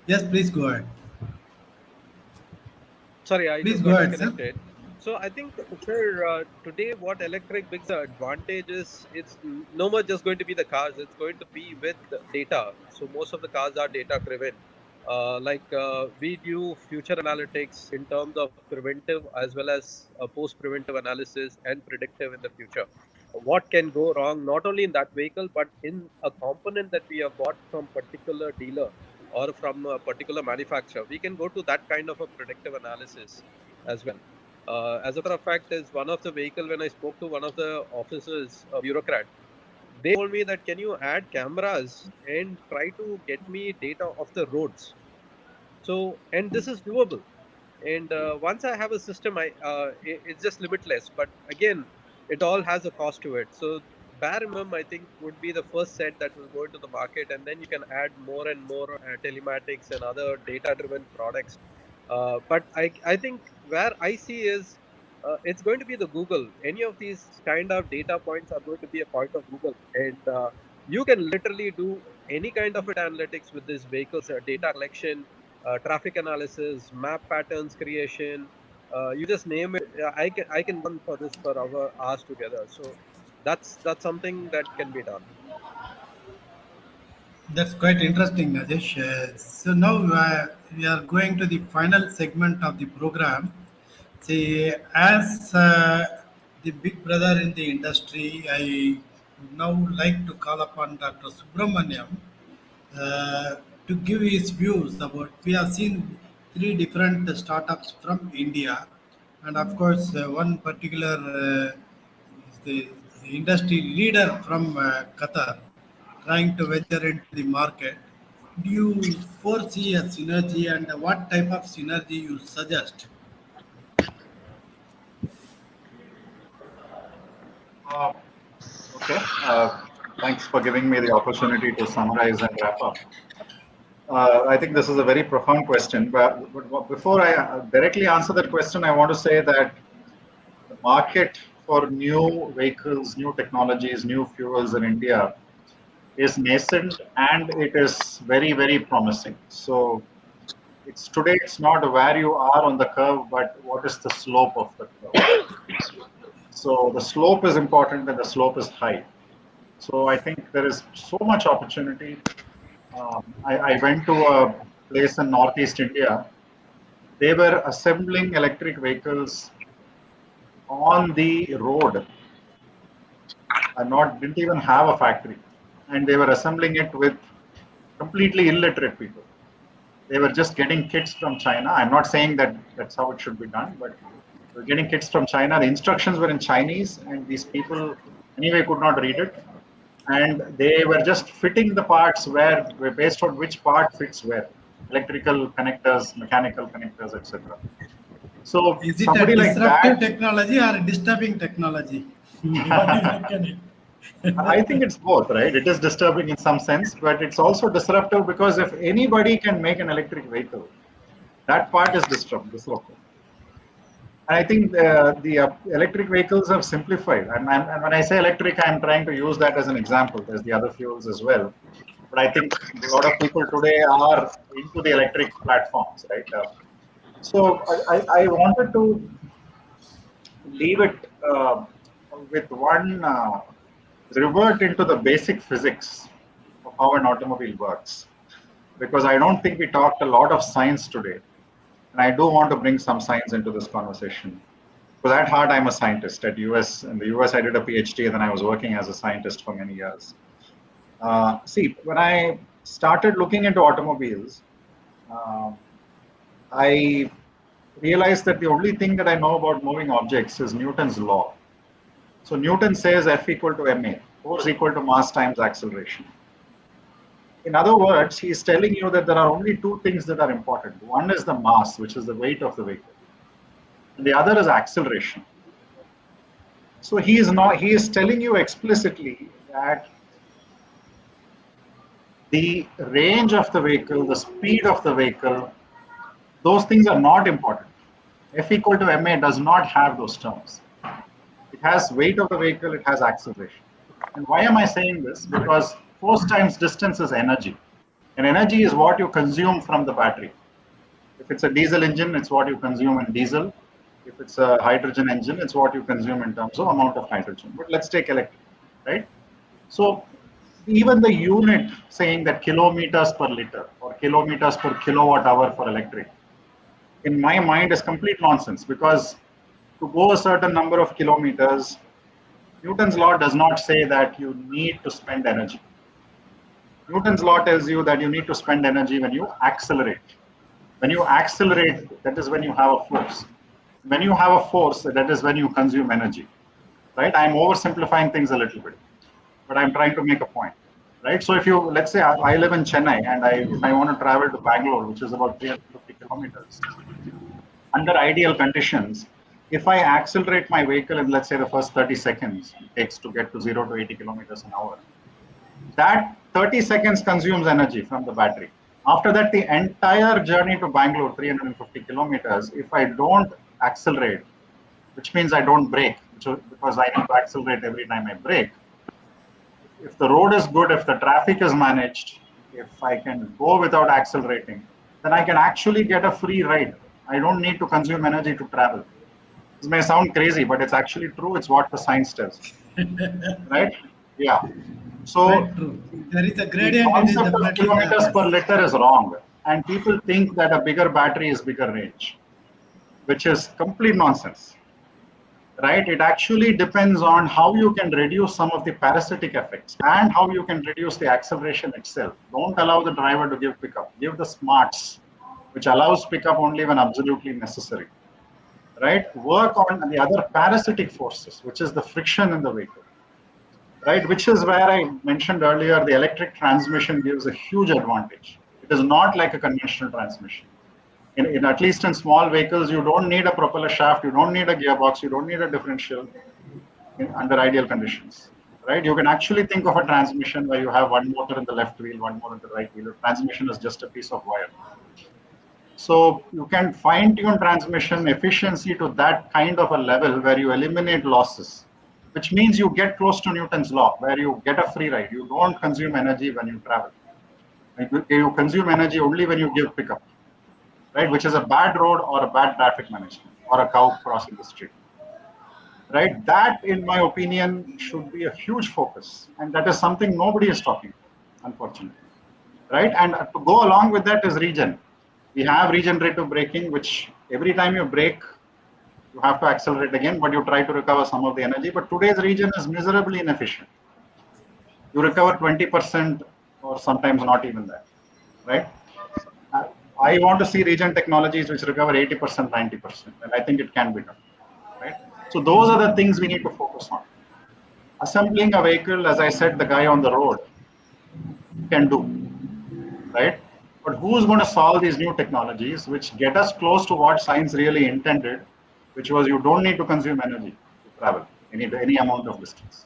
Yes, please go ahead. Sorry, I Please just go got ahead, sir. disconnected. So I think, sir, today what electric brings the advantage is it's no more just going to be the cars. It's going to be with data. So most of the cars are data driven. We do future analytics in terms of preventive as well as post preventive analysis and predictive in the future. What can go wrong not only in that vehicle but in a component that we have bought from particular dealer or from a particular manufacturer. We can go to that kind of a predictive analysis as well. As a matter of fact, is one of the vehicle when I spoke to one of the officers, a bureaucrat, they told me that can you add cameras and try to get me data of the roads. So, and this is doable. And once I have a system, it's just limitless. But again, it all has a cost to it. So bare minimum, I think, would be the first set that will go into the market, and then you can add more and more telematics and other data-driven products. But I think where I see is it's going to be the Google. Any of these kind of data points are going to be a point of Google, and you can literally do any kind of analytics with these vehicles, data collection, traffic analysis, map patterns creation. You just name it. I can run for this for hours together. So that's something that can be done. That's quite interesting, Ajesh. So now we are going to the final segment of the program. See, as the big brother in the industry, I now like to call upon Dr. Subramanian to give his views about. We have seen three different startups from India, and of course, one particular is the industry leader from Qatar trying to venture into the market. Do you foresee a synergy, and what type of synergy you suggest? Uh, okay. Thanks for giving me the opportunity to summarize and wrap up. I think this is a very profound question. But before I directly answer that question, I want to say that the market for new vehicles, new technologies, new fuels in India is nascent and it is very, very promising. So it's not where you are on the curve, but what is the slope of the curve. So the slope is important and the slope is high. So I think there is so much opportunity. I went to a place in Northeast India. They were assembling electric vehicles on the road and didn't even have a factory. And they were assembling it with completely illiterate people. They were just getting kits from China. I'm not saying that that's how it should be done, but they were getting kits from China. The instructions were in Chinese, and these people anyway could not read it. And they were just fitting the parts based on which part fits where, electrical connectors, mechanical connectors, etc. So Is it a somebody like disruptive that, technology or a disturbing technology? What do you reckon? I think it's both, right? It is disturbing in some sense, but it's also disruptive because if anybody can make an electric vehicle, that part is disruptive. And I think the electric vehicles have simplified. And when I say electric, I'm trying to use that as an example. There's the other fuels as well. But I think a lot of people today are into the electric platforms, right? So I wanted to leave it with one revert into the basic physics of how an automobile works. Because I don't think we talked a lot of science today. And I do want to bring some science into this conversation. Because at heart, I'm a scientist at US. In the US, I did a PhD, and then I was working as a scientist for many years. See, when I started looking into automobiles, I realized that the only thing that I know about moving objects is Newton's law. So Newton says F equal to ma, force equal to mass times acceleration. In other words, he is telling you that there are only two things that are important. One is the mass, which is the weight of the vehicle, and the other is acceleration. So he is telling you explicitly that the range of the vehicle, the speed of the vehicle, those things are not important. F equal to ma does not have those terms. It has weight of the vehicle, it has acceleration. And why am I saying this? Because force times distance is energy. And energy is what you consume from the battery. If it's a diesel engine, it's what you consume in diesel. If it's a hydrogen engine, it's what you consume in terms of amount of hydrogen. But let's take electric, right? So even the unit saying that kilometers per liter or kilometers per kilowatt hour for electric, in my mind is complete nonsense, because to go a certain number of kilometers, Newton's law does not say that you need to spend energy. Newton's law tells you that you need to spend energy when you accelerate. When you accelerate, that is when you have a force. When you have a force, that is when you consume energy, right? I'm oversimplifying things a little bit, but I'm trying to make a point, right? So if you, let's say I live in Chennai and if I want to travel to Bangalore, which is about 350 kilometers, under ideal conditions, if I accelerate my vehicle in, let's say, the first 30 seconds it takes to get to 0 to 80 kilometers an hour, that 30 seconds consumes energy from the battery. After that, the entire journey to Bangalore, 350 kilometers, if I don't accelerate, which means I don't brake, because I need to accelerate every time I brake. If the road is good, if the traffic is managed, if I can go without accelerating, then I can actually get a free ride. I don't need to consume energy to travel. This may sound crazy, but it's actually true. It's what the science tells. Right? Yeah. So Quite true. There is a the gradient. It is concept of definitely kilometers per liter is wrong. And people think that a bigger battery is bigger range, which is complete nonsense. Right? It actually depends on how you can reduce some of the parasitic effects and how you can reduce the acceleration itself. Don't allow the driver to give pickup. Give the smarts, which allows pickup only when absolutely necessary. Right? Work on the other parasitic forces, which is the friction in the vehicle. Right? Which is where I mentioned earlier, the electric transmission gives a huge advantage. It is not like a conventional transmission. In at least in small vehicles, you don't need a propeller shaft, you don't need a gearbox, you don't need a differential under ideal conditions, right? You can actually think of a transmission where you have one motor in the left wheel, one more in the right wheel. The transmission is just a piece of wire. So you can fine-tune transmission efficiency to that kind of a level where you eliminate losses, which means you get close to Newton's law, where you get a free ride. You don't consume energy when you travel. You consume energy only when you give pickup. Right, which is a bad road or a bad traffic management or a cow crossing the street. Right, that, in my opinion, should be a huge focus, and that is something nobody is talking about, unfortunately. Right, and to go along with that is regen. We have regenerative braking, which every time you brake, you have to accelerate again, but you try to recover some of the energy. But today's regen is miserably inefficient. You recover 20% or sometimes not even that. Right. I want to see regen technologies which recover 80%, 90%, and I think it can be done. Right? So those are the things we need to focus on. Assembling a vehicle, as I said, the guy on the road can do, right? But who's going to solve these new technologies which get us close to what science really intended, which was you don't need to consume energy to travel any amount of distance.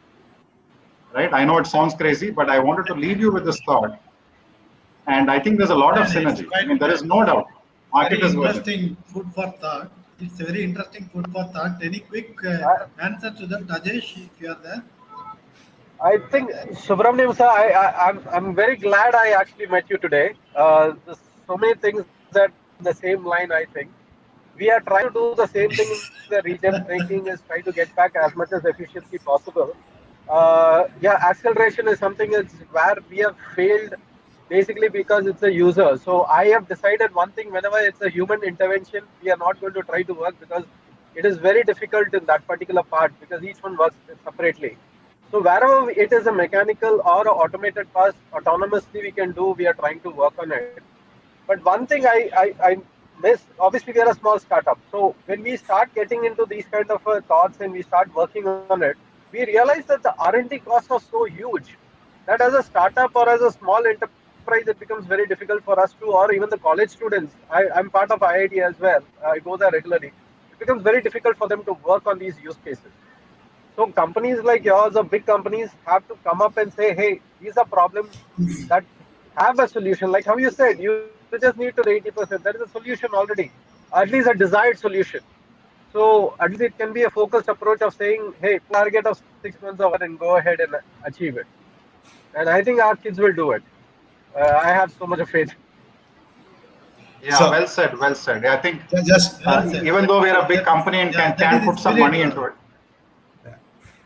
Right? I know it sounds crazy, but I wanted to leave you with this thought. And I think there's a lot of synergy. I mean, there is no doubt. Market very is interesting food for thought. It's a very interesting food for thought. Any quick answer to that, AJesh, if you are there? I think Subramanian sir, I'm very glad I actually met you today. There's so many things that the same line. I think we are trying to do the same thing in the regen braking, is try to get back as much as efficiency possible. Yeah, acceleration is something is where we have failed, basically because it's a user. So I have decided one thing: whenever it's a human intervention, we are not going to try to work, because it is very difficult in that particular part, because each one works separately. So wherever it is a mechanical or a automated part, autonomously we can do, we are trying to work on it. But one thing I miss, obviously we are a small startup. So when we start getting into these kind of thoughts and we start working on it, we realize that the R&D costs are so huge that as a startup or as a small enterprise, it becomes very difficult for us to, or even the college students. I'm part of IIT as well. I go there regularly. It becomes very difficult for them to work on these use cases. So companies like yours or big companies have to come up and say, hey, these are problems that have a solution. Like how you said, you just need to 80%. There is a solution already, at least a desired solution. So at least it can be a focused approach of saying, hey, target of 6 months over and go ahead and achieve it. And I think our kids will do it. I have so much of faith. Yeah, So- well said, well said. I think Just even though we are a big company and can put some money into it,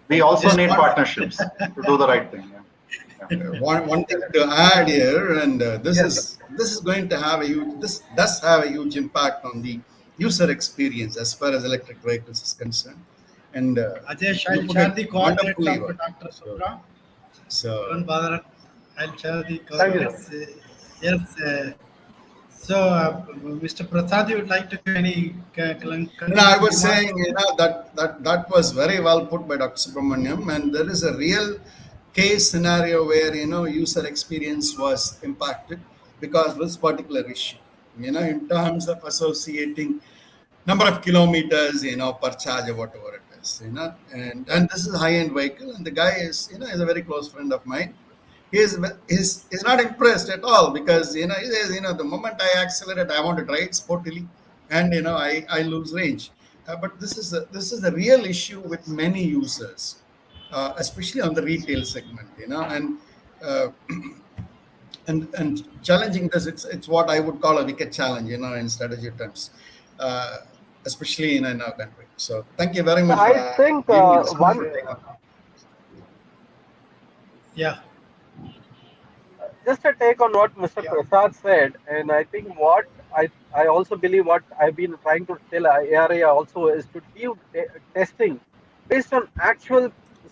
we also Just need one- partnerships to do the right thing. Yeah. one thing to add here, and this is going to have this does have a huge impact on the user experience as far as electric vehicles is concerned. And AJesh, you I'll put share it the coordinates wonderfully of Dr. Subra. So Don't bother. I'll share the Thank you. coordinates. Yes. So, Mr. Prasad, you would like to give any I was saying, that was very well put by Dr. Subramanian, and there is a real case scenario where user experience was impacted because of this particular issue. In terms of associating number of kilometers, per charge or whatever it is, and this is a high-end vehicle, and the guy is, is a very close friend of mine. He's not impressed at all, because, he says, the moment I accelerate, I want to try it sportily, and, I lose range. But this is a real issue with many users, especially on the retail segment, and and challenging this, it's what I would call a wicked challenge, in strategy terms, especially in our country. So thank you very much. I think Yeah. Just a take on what Mr. Prasad said, and I think what I also believe what I've been trying to tell ARA also is to do testing based on actual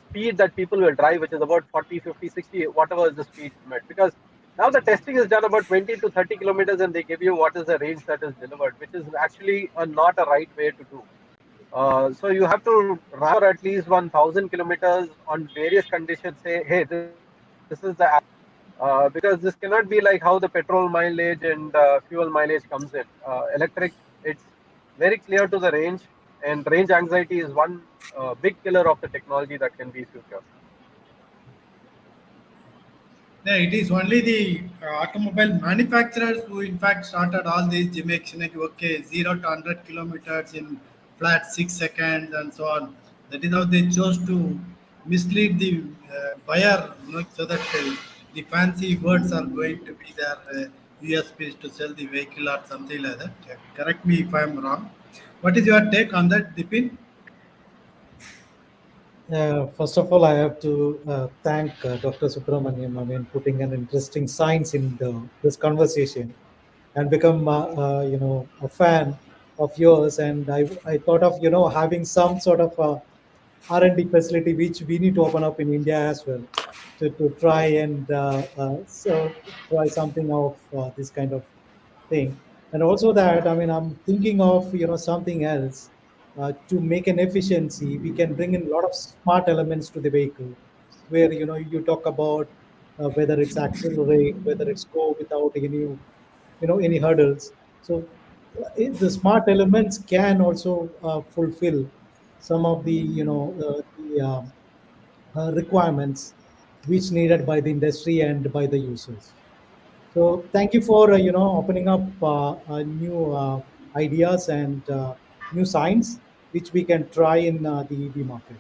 speed that people will drive, which is about 40, 50, 60, whatever is the speed limit. Because now the testing is done about 20 to 30 kilometers, and they give you what is the range that is delivered, which is actually not a right way to do. So you have to run at least 1,000 kilometers on various conditions. Say, hey, this is the because this cannot be like how the petrol mileage and fuel mileage comes in. Electric, it's very clear to the range, and range anxiety is one big killer of the technology that can be future. Yeah, it is only the automobile manufacturers who, in fact, started all these gimmicks, like, okay, 0 to 100 kilometers in flat 6 seconds and so on. That is how they chose to mislead the buyer, so that the fancy words are going to be their USPs to sell the vehicle or something like that. Correct me if I'm wrong. What is your take on that, Dipin? First of all, I have to thank Dr. Subramanian. I mean, putting an interesting science in this conversation, and become a fan of yours. And I thought of having some sort of R&D facility which we need to open up in India as well, to try and so try something of this kind of thing. And also that, I mean, I'm thinking of something else. To make an efficiency, we can bring in a lot of smart elements to the vehicle, where you talk about whether it's accelerate, whether it's go without any hurdles. So the smart elements can also fulfill some of the requirements which needed by the industry and by the users. So thank you for opening up new ideas and new science which we can try in the EV market.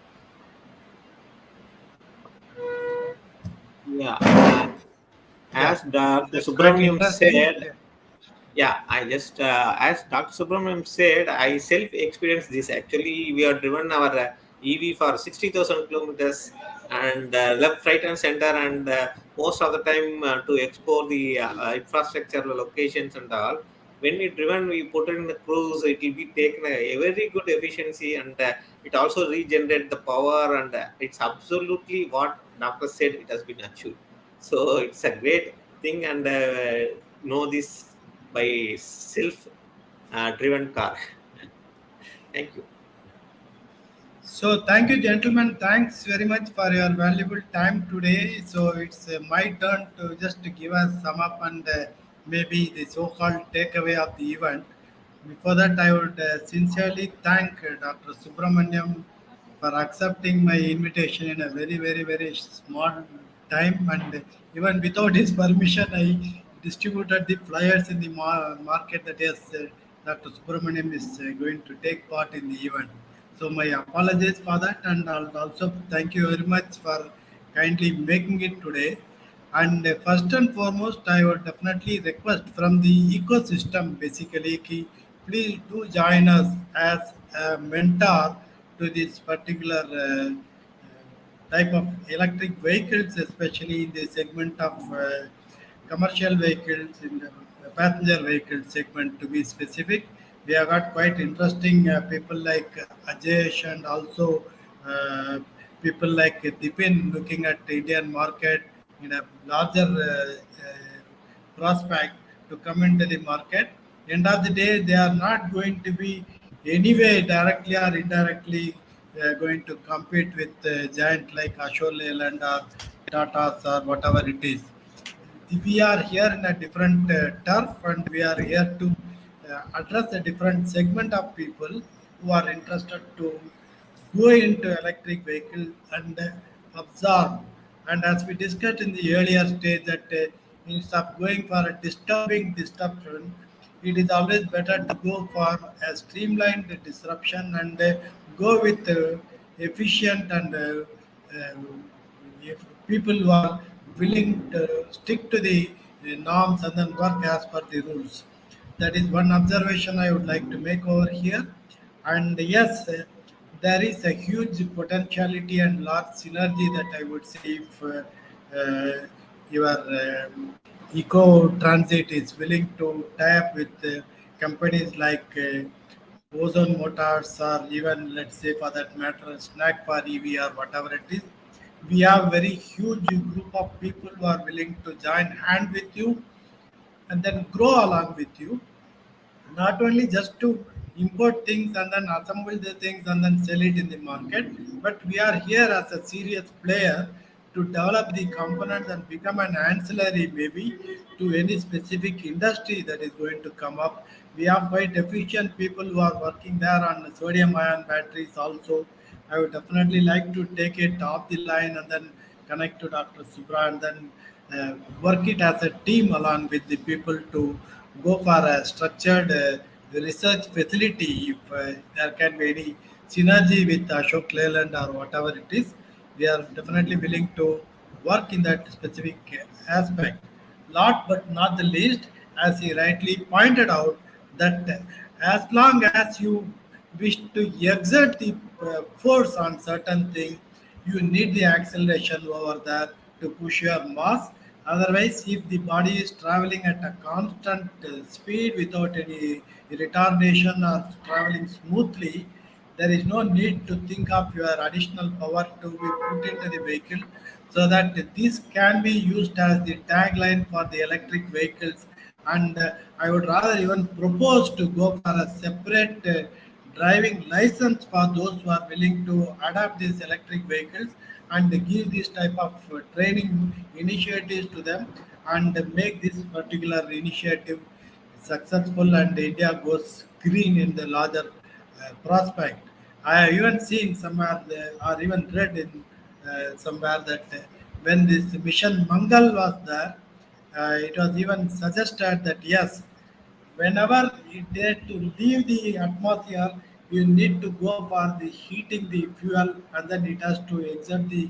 Yeah. Yeah, As Dr. that's quite Subramanian interesting. said, I just, as Dr. Subramanian said, I self-experienced this. Actually, we have driven our EV for 60,000 kilometers, and left, right, and center, and most of the time to explore the infrastructure locations and all. When we driven, we put it in the cruise. It will be taken a very good efficiency, and it also regenerate the power, and it's absolutely what Doctor said. It has been achieved. So it's a great thing, and know this by self-driven car. Thank you. So thank you, gentlemen. Thanks very much for your valuable time today. So it's my turn to just to give us sum up and maybe the so-called takeaway of the event. Before that, I would sincerely thank Dr. Subramaniam for accepting my invitation in a very, very, very small time, and even without his permission, I distributed the flyers in the market that yes, Dr. Subramaniam is going to take part in the event. So my apologies for that, and I'll also thank you very much for kindly making it today. And first and foremost, I would definitely request from the ecosystem, basically, please do join us as a mentor to this particular type of electric vehicles, especially in the segment of commercial vehicles, in the passenger vehicle segment to be specific. We have got quite interesting people like AJesh, and also people like Dipin looking at the Indian market in a larger prospect to come into the market. End of the day, they are not going to be anyway directly or indirectly going to compete with giant like Ashok, Leyland, or Tata's, or whatever it is. We are here in a different turf, and we are here to address a different segment of people who are interested to go into electric vehicles and absorb. And as we discussed in the earlier stage, that instead of going for a disturbing disruption, it is always better to go for a streamlined disruption and go with efficient and if people who are willing to stick to the norms and then work as per the rules. That is one observation I would like to make over here. And yes, there is a huge potentiality and large synergy that I would say if your Ecotranzit is willing to tie up with companies like Ozone Motors or even let's say for that matter Snack for EV or whatever it is. We have very huge group of people who are willing to join hand with you and then grow along with you, not only just to import things and then assemble the things and then sell it in the market, but we are here as a serious player to develop the components and become an ancillary maybe to any specific industry that is going to come up. We have quite efficient people who are working there on sodium ion batteries also. I would definitely like to take it off the line and then connect to Dr. Subra and then work it as a team along with the people to go for a structured research facility. If there can be any synergy with Ashok Leyland or whatever it is, we are definitely willing to work in that specific aspect. Last but not the least, as he rightly pointed out, that as long as you wish to exert the force on certain thing, you need the acceleration over there to push your mass. Otherwise, if the body is traveling at a constant speed without any retardation or traveling smoothly, there is no need to think of your additional power to be put into the vehicle, so that this can be used as the tagline for the electric vehicles. And I would rather even propose to go for a separate driving license for those who are willing to adapt these electric vehicles and give this type of training initiatives to them and make this particular initiative successful and India goes green in the larger prospect. I have even seen somewhere or even read in somewhere that when this mission Mangal was there, it was even suggested that yes, whenever it dare to leave the atmosphere, you need to go for the heating the fuel and then it has to exert the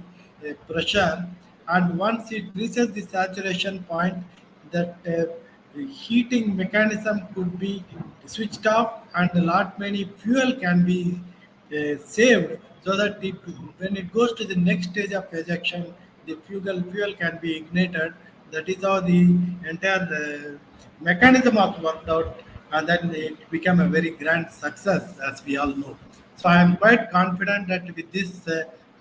pressure. And once it reaches the saturation point, that the heating mechanism could be switched off and a lot many fuel can be saved so that when it goes to the next stage of ejection, the fuel can be ignited. That is how the entire mechanism was worked out, and then it became a very grand success, as we all know. So I am quite confident that with this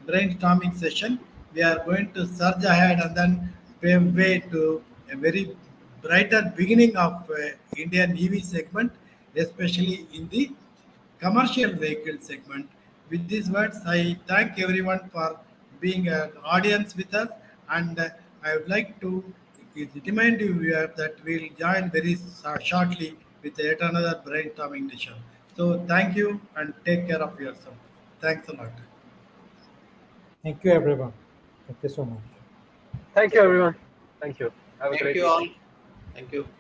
brainstorming session, we are going to surge ahead and then pave way to a very brighter beginning of Indian EV segment, especially in the commercial vehicle segment. With these words, I thank everyone for being an audience with us, and I would like to remind you that we'll join very shortly with yet another brainstorming session. So thank you and take care of yourself. Thanks a lot. Thank you, everyone. Thank you so much. Thank you, everyone. Thank you. Have a Thank great you day. all. Thank you.